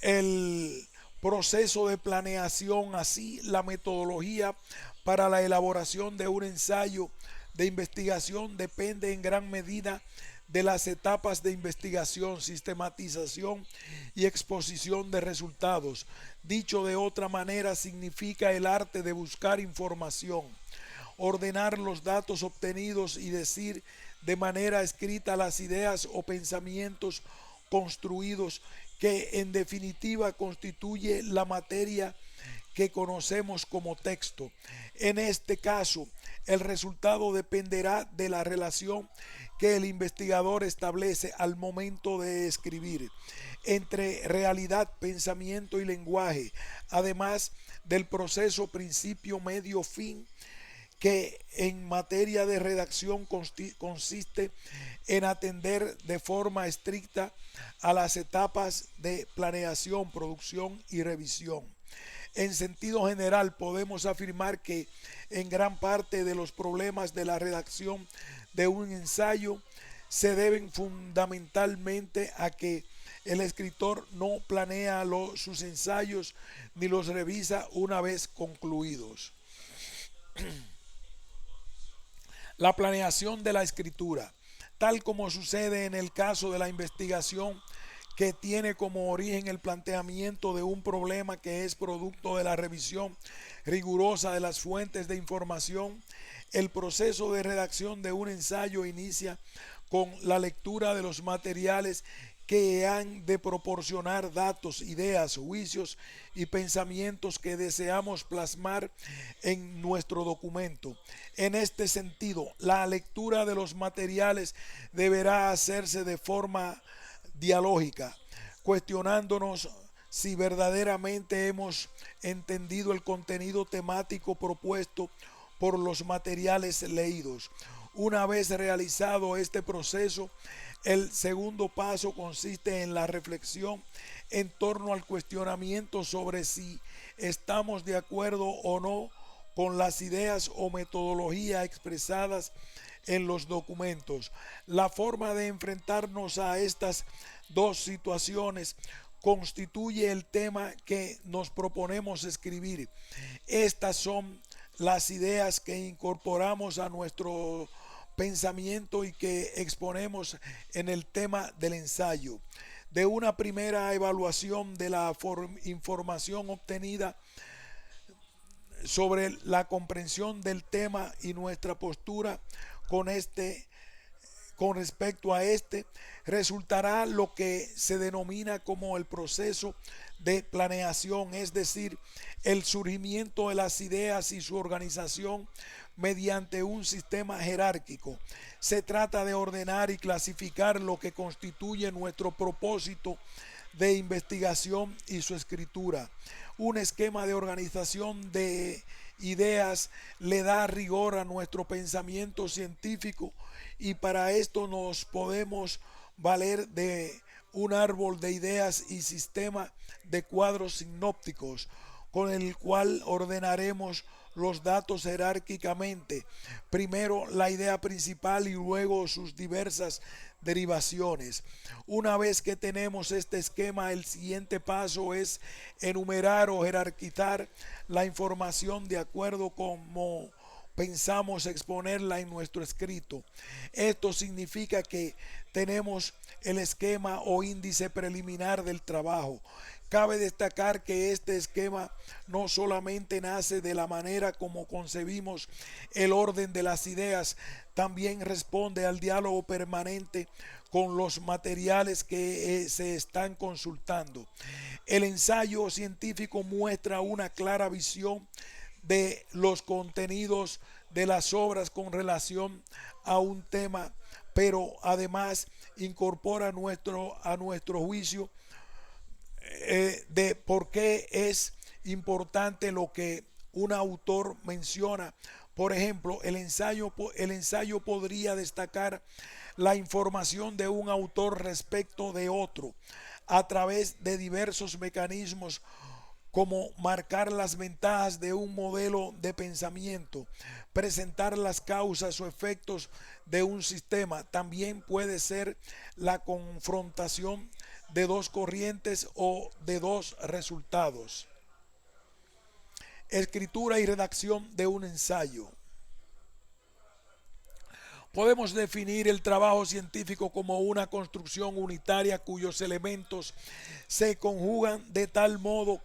el proceso de planeación. Así, la metodología para la elaboración de un ensayo de investigación depende en gran medida de las etapas de investigación, sistematización y exposición de resultados. Dicho de otra manera, significa el arte de buscar información, ordenar los datos obtenidos y decir de manera escrita las ideas o pensamientos construidos, que en definitiva constituye la materia que conocemos como texto. En este caso, el resultado dependerá de la relación que el investigador establece al momento de escribir entre realidad, pensamiento y lenguaje, además del proceso principio, medio, fin, que en materia de redacción consiste en atender de forma estricta a las etapas de planeación, producción y revisión. En sentido general, podemos afirmar que en gran parte de los problemas de la redacción de un ensayo se deben fundamentalmente a que el escritor no planea sus ensayos ni los revisa una vez concluidos. La planeación de la escritura, tal como sucede en el caso de la investigación que tiene como origen el planteamiento de un problema que es producto de la revisión rigurosa de las fuentes de información. El proceso de redacción de un ensayo inicia con la lectura de los materiales que han de proporcionar datos, ideas, juicios y pensamientos que deseamos plasmar en nuestro documento. En este sentido, la lectura de los materiales deberá hacerse de forma dialógica, cuestionándonos si verdaderamente hemos entendido el contenido temático propuesto por los materiales leídos. Una vez realizado este proceso, el segundo paso consiste en la reflexión en torno al cuestionamiento sobre si estamos de acuerdo o no con las ideas o metodología expresadas en los documentos. La forma de enfrentarnos a estas dos situaciones constituye el tema que nos proponemos escribir. Estas son las ideas que incorporamos a nuestro pensamiento y que exponemos en el tema del ensayo. De una primera evaluación de la información obtenida sobre la comprensión del tema y nuestra postura con respecto a resultará lo que se denomina como el proceso de planeación, es decir, el surgimiento de las ideas y su organización mediante un sistema jerárquico. Se trata de ordenar y clasificar lo que constituye nuestro propósito de investigación y su escritura. Un esquema de organización de ideas le da rigor a nuestro pensamiento científico, y para esto nos podemos valer de un árbol de ideas y sistema de cuadros sinópticos con el cual ordenaremos los datos jerárquicamente, primero la idea principal y luego sus diversas derivaciones. Una vez que tenemos este esquema, el siguiente paso es enumerar o jerarquizar la información de acuerdo como pensamos exponerla en nuestro escrito. Esto significa que tenemos el esquema o índice preliminar del trabajo. Cabe destacar que este esquema no solamente nace de la manera como concebimos el orden de las ideas, también responde al diálogo permanente con los materiales que se están consultando. El ensayo científico muestra una clara visión de los contenidos de las obras con relación a un tema, pero además incorpora a nuestro juicio de por qué es importante lo que un autor menciona. Por ejemplo, el ensayo podría destacar la información de un autor respecto de otro a través de diversos mecanismos como marcar las ventajas de un modelo de pensamiento, presentar las causas o efectos de un sistema. También puede ser la confrontación de dos corrientes o de dos resultados. Escritura y redacción de un ensayo. Podemos definir el trabajo científico como una construcción unitaria cuyos elementos se conjugan de tal modo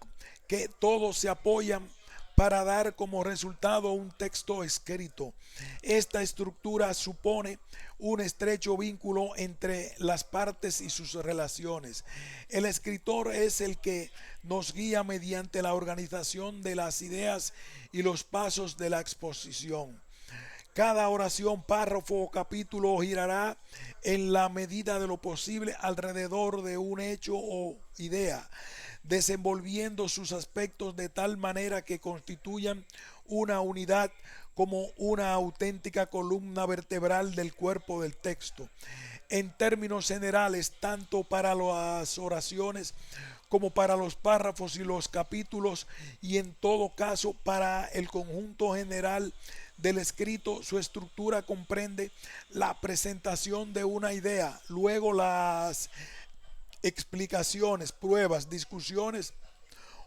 que todos se apoyan para dar como resultado un texto escrito. Esta estructura supone un estrecho vínculo entre las partes y sus relaciones. El escritor es el que nos guía mediante la organización de las ideas y los pasos de la exposición. Cada oración, párrafo o capítulo girará en la medida de lo posible alrededor de un hecho o idea, desenvolviendo sus aspectos de tal manera que constituyan una unidad como una auténtica columna vertebral del cuerpo del texto. En términos generales, tanto para las oraciones como para los párrafos y los capítulos, y en todo caso para el conjunto general del escrito, su estructura comprende la presentación de una idea, luego las explicaciones, pruebas, discusiones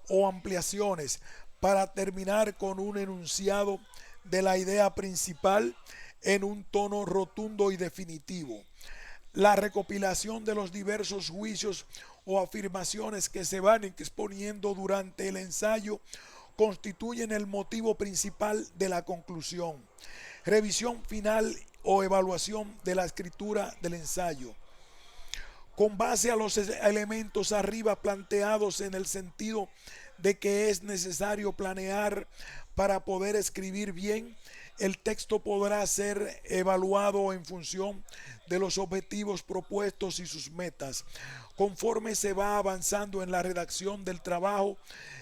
o ampliaciones, para terminar con un enunciado de la idea principal en un tono rotundo y definitivo. La recopilación de los diversos juicios o afirmaciones que se van exponiendo durante el ensayo constituyen el motivo principal de la conclusión. Revisión final o evaluación de la escritura del ensayo. Con base a los elementos arriba planteados, en el sentido de que es necesario planear para poder escribir bien, el texto podrá ser evaluado en función de los objetivos propuestos y sus metas. Conforme se va avanzando en la redacción del trabajo,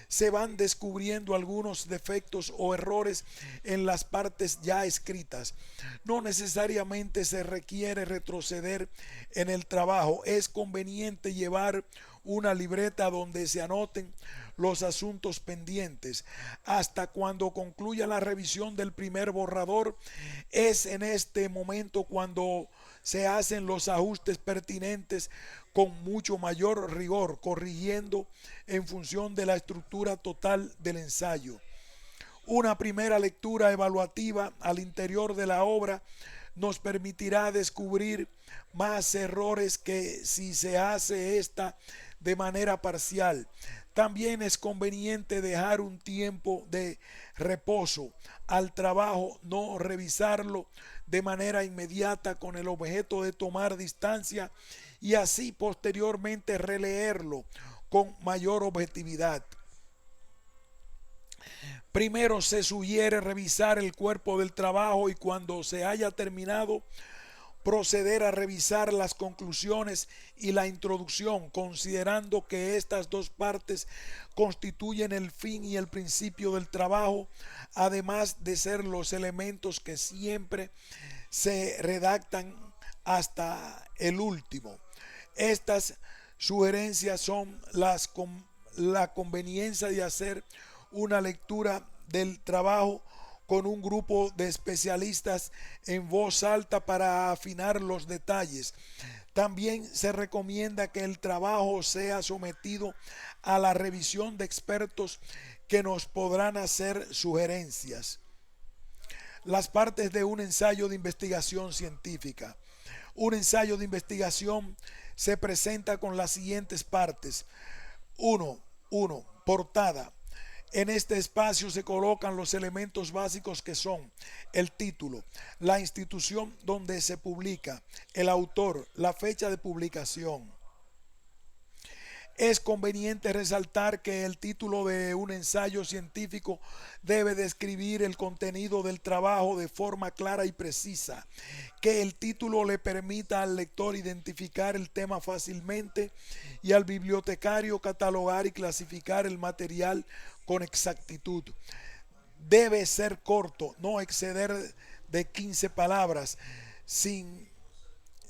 se van descubriendo algunos defectos o errores en las partes ya escritas. No necesariamente se requiere retroceder en el trabajo. Es conveniente llevar una libreta donde se anoten los asuntos pendientes. Hasta cuando concluya la revisión del primer borrador, es en este momento cuando se hacen los ajustes pertinentes con mucho mayor rigor, corrigiendo en función de la estructura total del ensayo. Una primera lectura evaluativa al interior de la obra nos permitirá descubrir más errores que si se hace esta de manera parcial. También es conveniente dejar un tiempo de reposo al trabajo, no revisarlo de manera inmediata con el objeto de tomar distancia y así posteriormente releerlo con mayor objetividad. Primero se sugiere revisar el cuerpo del trabajo y cuando se haya terminado, proceder a revisar las conclusiones y la introducción, considerando que estas dos partes constituyen el fin y el principio del trabajo, además de ser los elementos que siempre se redactan hasta el último. Estas sugerencias son la conveniencia de hacer una lectura del trabajo con un grupo de especialistas en voz alta para afinar los detalles. También se recomienda que el trabajo sea sometido a la revisión de expertos que nos podrán hacer sugerencias. Las partes de un ensayo de investigación científica. Un ensayo de investigación se presenta con las siguientes partes. 1. Portada. En este espacio se colocan los elementos básicos que son el título, la institución donde se publica, el autor, la fecha de publicación. Es conveniente resaltar que el título de un ensayo científico debe describir el contenido del trabajo de forma clara y precisa, que el título le permita al lector identificar el tema fácilmente y al bibliotecario catalogar y clasificar el material con exactitud. Debe ser corto, no exceder de 15 palabras, sin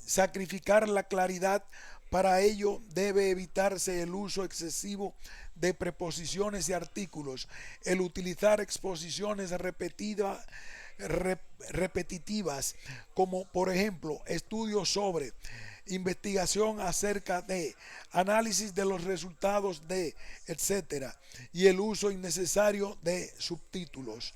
sacrificar la claridad. Para ello debe evitarse el uso excesivo de preposiciones y artículos, el utilizar exposiciones repetitivas, como por ejemplo estudios sobre, investigación acerca de, análisis de los resultados de, etcétera, y el uso innecesario de subtítulos.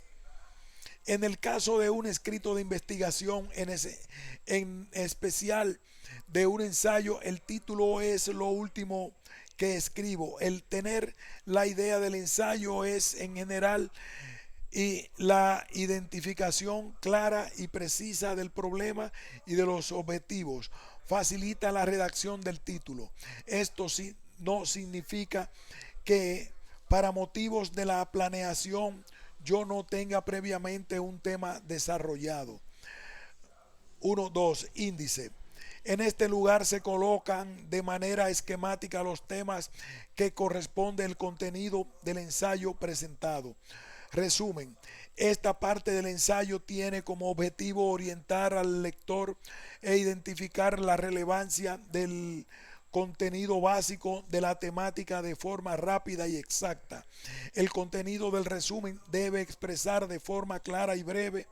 En el caso de un escrito de investigación, en especial de un ensayo, el título es lo último que escribo. El tener la idea del ensayo es en general y la identificación clara y precisa del problema y de los objetivos facilita la redacción del título. Esto sí, no significa que para motivos de la planeación yo no tenga previamente un tema desarrollado. 1.2. Índice. En este lugar se colocan de manera esquemática los temas que corresponde al contenido del ensayo presentado. Resumen. Esta parte del ensayo tiene como objetivo orientar al lector e identificar la relevancia del contenido básico de la temática de forma rápida y exacta. El contenido del resumen debe expresar de forma clara y breve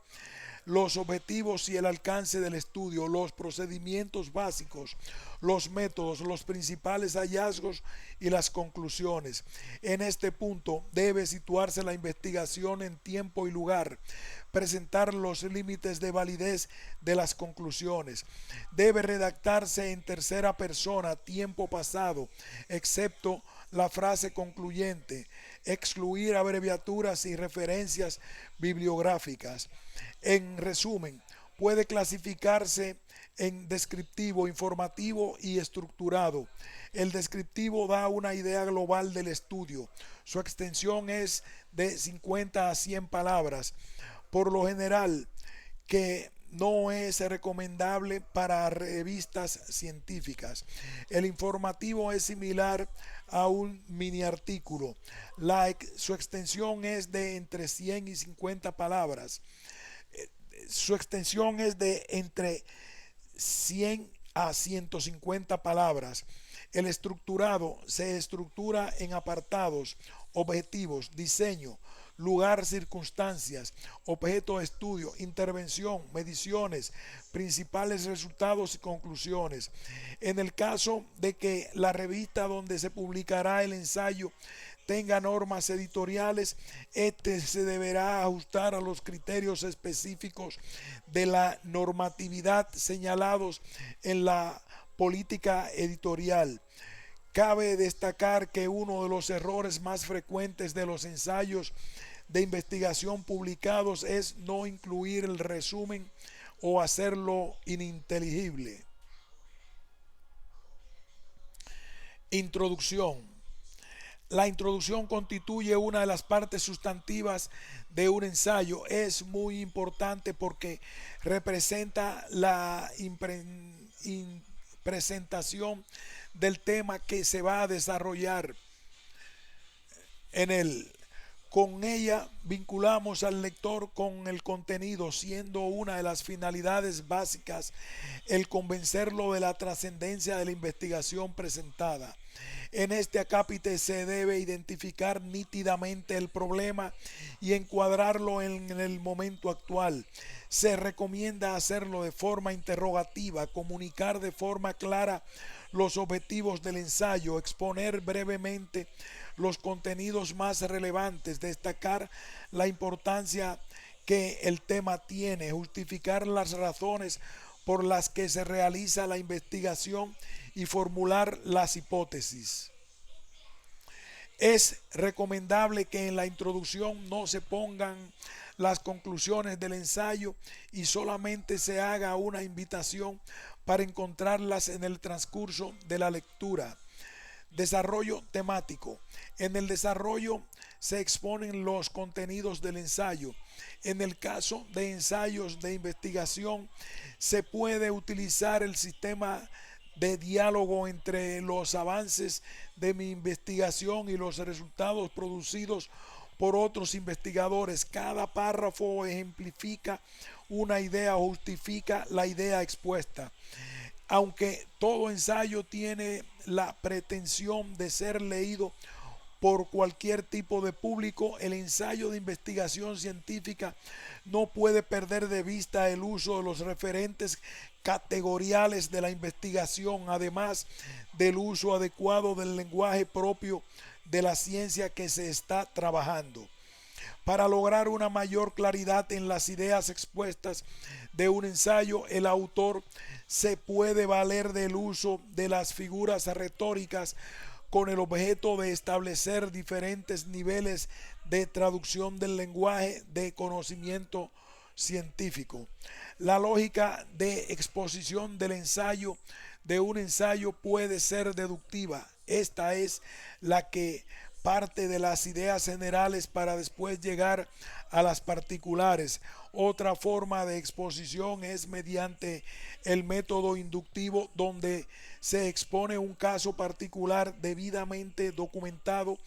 los objetivos y el alcance del estudio, los procedimientos básicos, los métodos, los principales hallazgos y las conclusiones. En este punto debe situarse la investigación en tiempo y lugar, presentar los límites de validez de las conclusiones. Debe redactarse en tercera persona, tiempo pasado, excepto la frase concluyente, excluir abreviaturas y referencias bibliográficas. En resumen, puede clasificarse en descriptivo, informativo y estructurado. El descriptivo da una idea global del estudio. Su extensión es de 50 a 100 palabras. Por lo general, que no es recomendable para revistas científicas. El informativo es similar a un mini artículo. Su extensión es de entre 100 y 50 palabras. Su extensión es de entre 100 a 150 palabras. El estructurado se estructura en apartados, objetivos, diseño, lugar, circunstancias, objeto de estudio, intervención, mediciones, principales resultados y conclusiones. En el caso de que la revista donde se publicará el ensayo tenga normas editoriales, este se deberá ajustar a los criterios específicos de la normatividad señalados en la política editorial. Cabe destacar que uno de los errores más frecuentes de los ensayos de investigación publicados es no incluir el resumen o hacerlo ininteligible. Introducción. La introducción constituye una de las partes sustantivas de un ensayo. Es muy importante porque representa la presentación del tema que se va a desarrollar en él. Con ella vinculamos al lector con el contenido, siendo una de las finalidades básicas el convencerlo de la trascendencia de la investigación presentada. En este acápite se debe identificar nítidamente el problema y encuadrarlo en el momento actual. Se recomienda hacerlo de forma interrogativa, comunicar de forma clara los objetivos del ensayo, exponer brevemente los contenidos más relevantes, destacar la importancia que el tema tiene, justificar las razones por las que se realiza la investigación y formular las hipótesis. Es recomendable que en la introducción no se pongan las conclusiones del ensayo y solamente se haga una invitación para encontrarlas en el transcurso de la lectura. Desarrollo temático. En el desarrollo se exponen los contenidos del ensayo. En el caso de ensayos de investigación, se puede utilizar el sistema de diálogo entre los avances de mi investigación y los resultados producidos por otros investigadores. Cada párrafo ejemplifica una idea o justifica la idea expuesta. Aunque todo ensayo tiene la pretensión de ser leído por cualquier tipo de público, el ensayo de investigación científica no puede perder de vista el uso de los referentes categoriales de la investigación, además del uso adecuado del lenguaje propio de la ciencia que se está trabajando. Para lograr una mayor claridad en las ideas expuestas de un ensayo, el autor se puede valer del uso de las figuras retóricas con el objeto de establecer diferentes niveles de traducción del lenguaje de conocimiento científico. La lógica de exposición del ensayo de un ensayo puede ser deductiva. Esta es la que parte de las ideas generales para después llegar a las particulares. Otra forma de exposición es mediante el método inductivo, donde se expone un caso particular debidamente documentado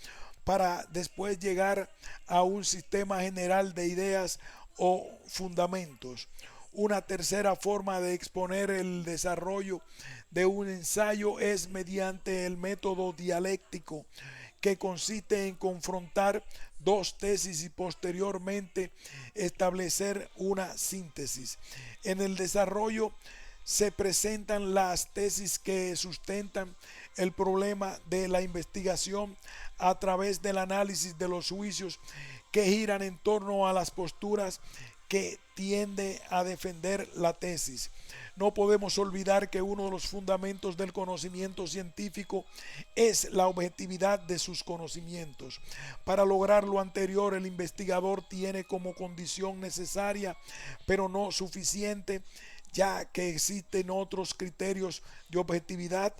para después llegar a un sistema general de ideas o fundamentos. Una tercera forma de exponer el desarrollo de un ensayo es mediante el método dialéctico, que consiste en confrontar dos tesis y posteriormente establecer una síntesis. En el desarrollo se presentan las tesis que sustentan el problema de la investigación a través del análisis de los juicios que giran en torno a las posturas que tiende a defender la tesis. No podemos olvidar que uno de los fundamentos del conocimiento científico es la objetividad de sus conocimientos. Para lograr lo anterior, el investigador tiene como condición necesaria, pero no suficiente, ya que existen otros criterios de objetividad,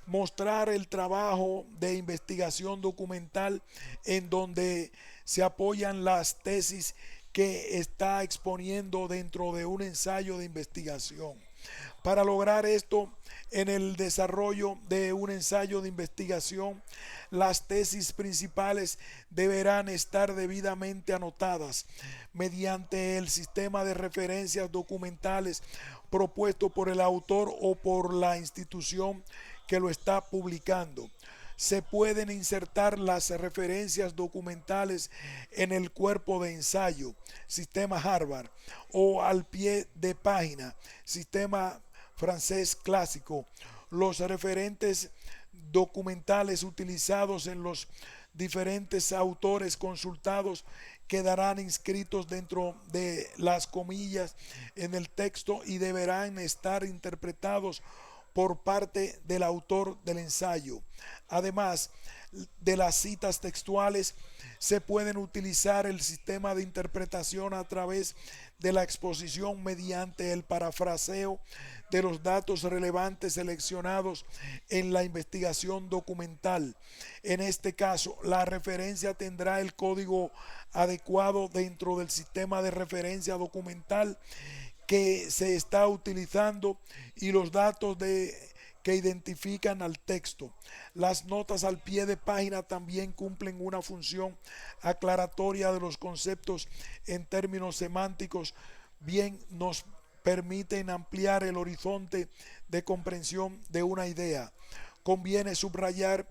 mostrar el trabajo de investigación documental en donde se apoyan las tesis que está exponiendo dentro de un ensayo de investigación. Para lograr esto, en el desarrollo de un ensayo de investigación, las tesis principales deberán estar debidamente anotadas mediante el sistema de referencias documentales propuesto por el autor o por la institución que lo está publicando. Se pueden insertar las referencias documentales en el cuerpo de ensayo, sistema Harvard, o al pie de página, sistema francés clásico. Los referentes documentales utilizados en los diferentes autores consultados quedarán inscritos dentro de las comillas en el texto y deberán estar interpretados por parte del autor del ensayo. Además de las citas textuales, se pueden utilizar el sistema de interpretación a través de la exposición mediante el parafraseo de los datos relevantes seleccionados en la investigación documental. En este caso, la referencia tendrá el código adecuado dentro del sistema de referencia documental que se está utilizando y los datos que identifican al texto. Las notas al pie de página también cumplen una función aclaratoria de los conceptos en términos semánticos, bien nos permiten ampliar el horizonte de comprensión de una idea. Conviene subrayar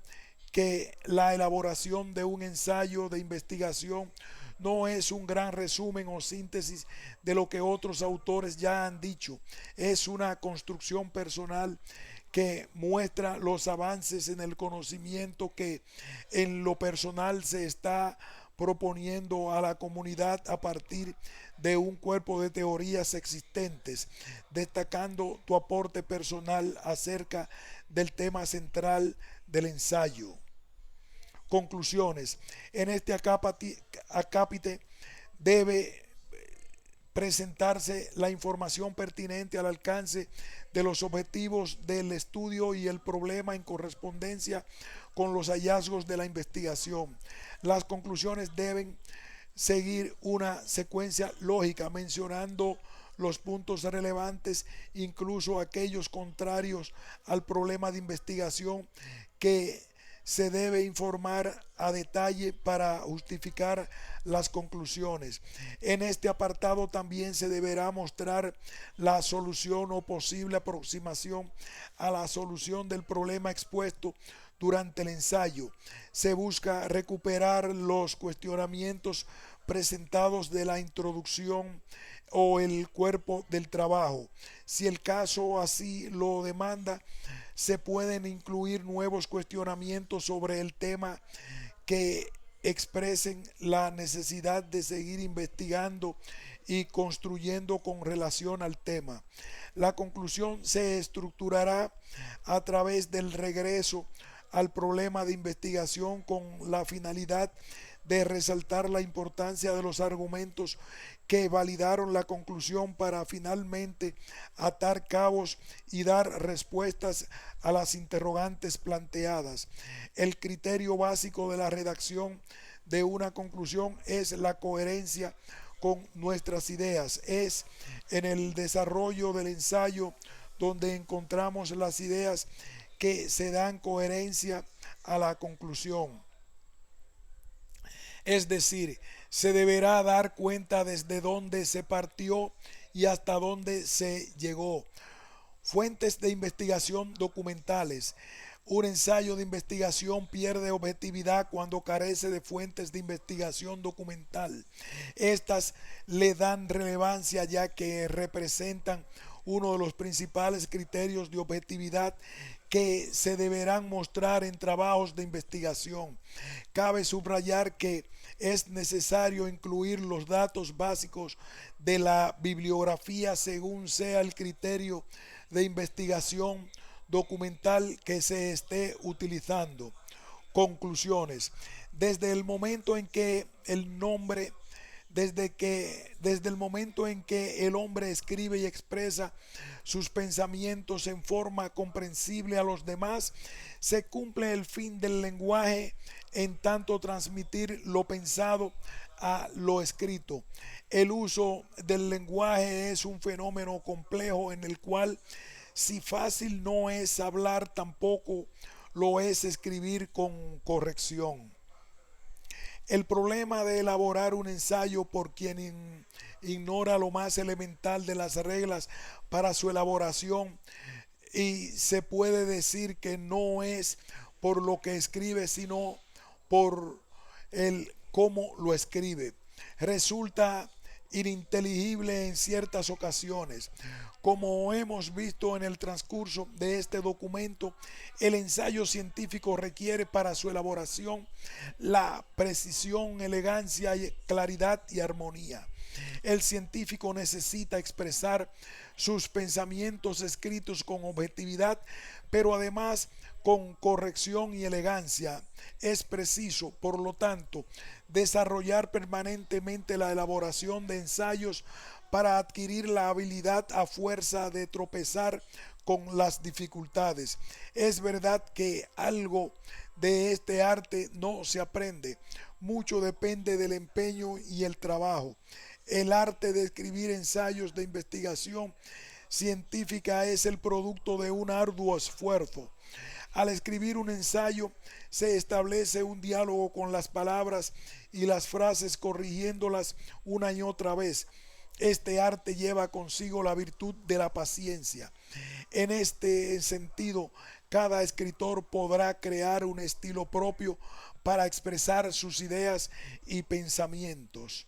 que la elaboración de un ensayo de investigación no es un gran resumen o síntesis de lo que otros autores ya han dicho. Es una construcción personal que muestra los avances en el conocimiento que en lo personal se está proponiendo a la comunidad a partir de un cuerpo de teorías existentes, destacando tu aporte personal acerca del tema central del ensayo. Conclusiones. En este acápite debe presentarse la información pertinente al alcance de los objetivos del estudio y el problema en correspondencia con los hallazgos de la investigación. Las conclusiones deben seguir una secuencia lógica, mencionando los puntos relevantes, incluso aquellos contrarios al problema de investigación, que se debe informar a detalle para justificar las conclusiones. En este apartado también se deberá mostrar la solución o posible aproximación a la solución del problema expuesto durante el ensayo. Se busca recuperar los cuestionamientos presentados de la introducción o el cuerpo del trabajo. Si el caso así lo demanda, se pueden incluir nuevos cuestionamientos sobre el tema que expresen la necesidad de seguir investigando y construyendo con relación al tema. La conclusión se estructurará a través del regreso al problema de investigación con la finalidad de resaltar la importancia de los argumentos que validaron la conclusión para finalmente atar cabos y dar respuestas a las interrogantes planteadas. El criterio básico de la redacción de una conclusión es la coherencia con nuestras ideas. Es en el desarrollo del ensayo donde encontramos las ideas que se dan coherencia a la conclusión. Es decir, se deberá dar cuenta desde dónde se partió y hasta dónde se llegó. Fuentes de investigación documentales. Un ensayo de investigación pierde objetividad cuando carece de fuentes de investigación documental. Estas le dan relevancia ya que representan uno de los principales criterios de objetividad que se deberán mostrar en trabajos de investigación. Cabe subrayar que es necesario incluir los datos básicos de la bibliografía según sea el criterio de investigación documental que se esté utilizando. Conclusiones. Desde el momento en que el hombre escribe y expresa sus pensamientos en forma comprensible a los demás, se cumple el fin del lenguaje, en tanto transmitir lo pensado a lo escrito. El uso del lenguaje es un fenómeno complejo en el cual, si fácil no es hablar, tampoco lo es escribir con corrección. El problema de elaborar un ensayo por quien ignora lo más elemental de las reglas para su elaboración, y se puede decir que no es por lo que escribe, sino por el cómo lo escribe. Resulta ininteligible en ciertas ocasiones. Como hemos visto en el transcurso de este documento, el ensayo científico requiere para su elaboración la precisión, elegancia, claridad y armonía. El científico necesita expresar sus pensamientos escritos con objetividad, pero además con corrección y elegancia. Es preciso, por lo tanto, desarrollar permanentemente la elaboración de ensayos para adquirir la habilidad a fuerza de tropezar con las dificultades. Es verdad que algo de este arte no se aprende, mucho depende del empeño y el trabajo. El arte de escribir ensayos de investigación científica es el producto de un arduo esfuerzo. Al escribir un ensayo se establece un diálogo con las palabras y las frases, corrigiéndolas una y otra vez. Este arte lleva consigo la virtud de la paciencia. En este sentido, cada escritor podrá crear un estilo propio para expresar sus ideas y pensamientos.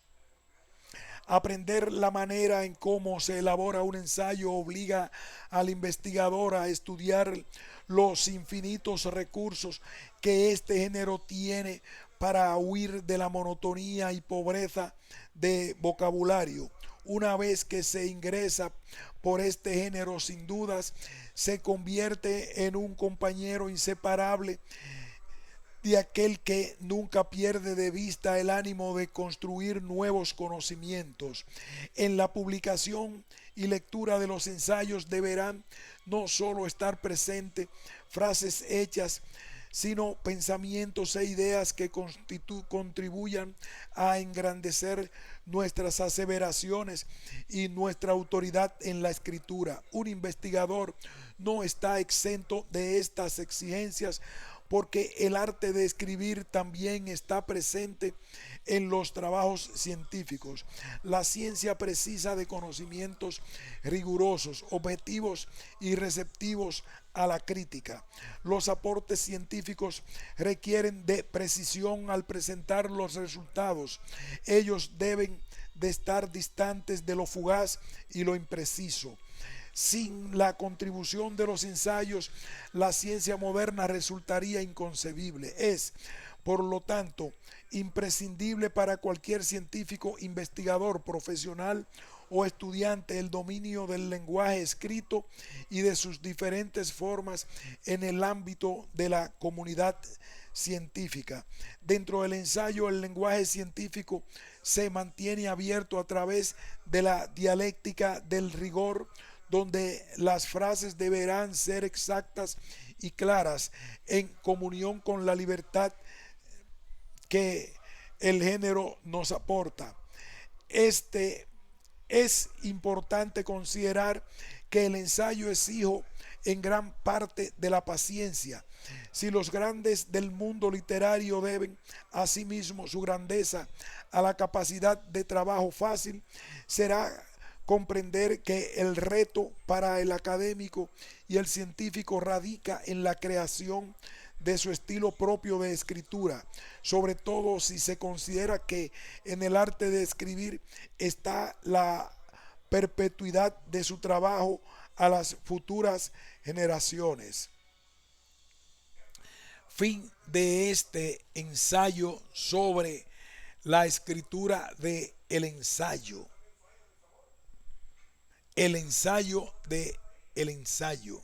Aprender la manera en cómo se elabora un ensayo obliga al investigador a estudiar los infinitos recursos que este género tiene para huir de la monotonía y pobreza de vocabulario. Una vez que se ingresa por este género, sin dudas, se convierte en un compañero inseparable de aquel que nunca pierde de vista el ánimo de construir nuevos conocimientos. En la publicación y lectura de los ensayos deberán no solo estar presentes frases hechas, sino pensamientos e ideas que contribuyan a engrandecer nuestras aseveraciones y nuestra autoridad en la escritura. Un investigador no está exento de estas exigencias porque el arte de escribir también está presente en los trabajos científicos. La ciencia precisa de conocimientos rigurosos, objetivos y receptivos a la crítica. Los aportes científicos requieren de precisión al presentar los resultados. Ellos deben de estar distantes de lo fugaz y lo impreciso. Sin la contribución de los ensayos, la ciencia moderna resultaría inconcebible. Es, por lo tanto, imprescindible para cualquier científico, investigador, profesional o estudiante el dominio del lenguaje escrito y de sus diferentes formas en el ámbito de la comunidad científica. Dentro del ensayo, el lenguaje científico se mantiene abierto a través de la dialéctica del rigor, donde las frases deberán ser exactas y claras en comunión con la libertad que el género nos aporta. Es importante considerar que el ensayo es hijo en gran parte de la paciencia. Si los grandes del mundo literario deben asimismo su grandeza a la capacidad de trabajo fácil, será comprender que el reto para el académico y el científico radica en la creación de su estilo propio de escritura, sobre todo si se considera que en el arte de escribir está la perpetuidad de su trabajo a las futuras generaciones. Fin de este ensayo sobre la escritura de el ensayo. El ensayo de el ensayo.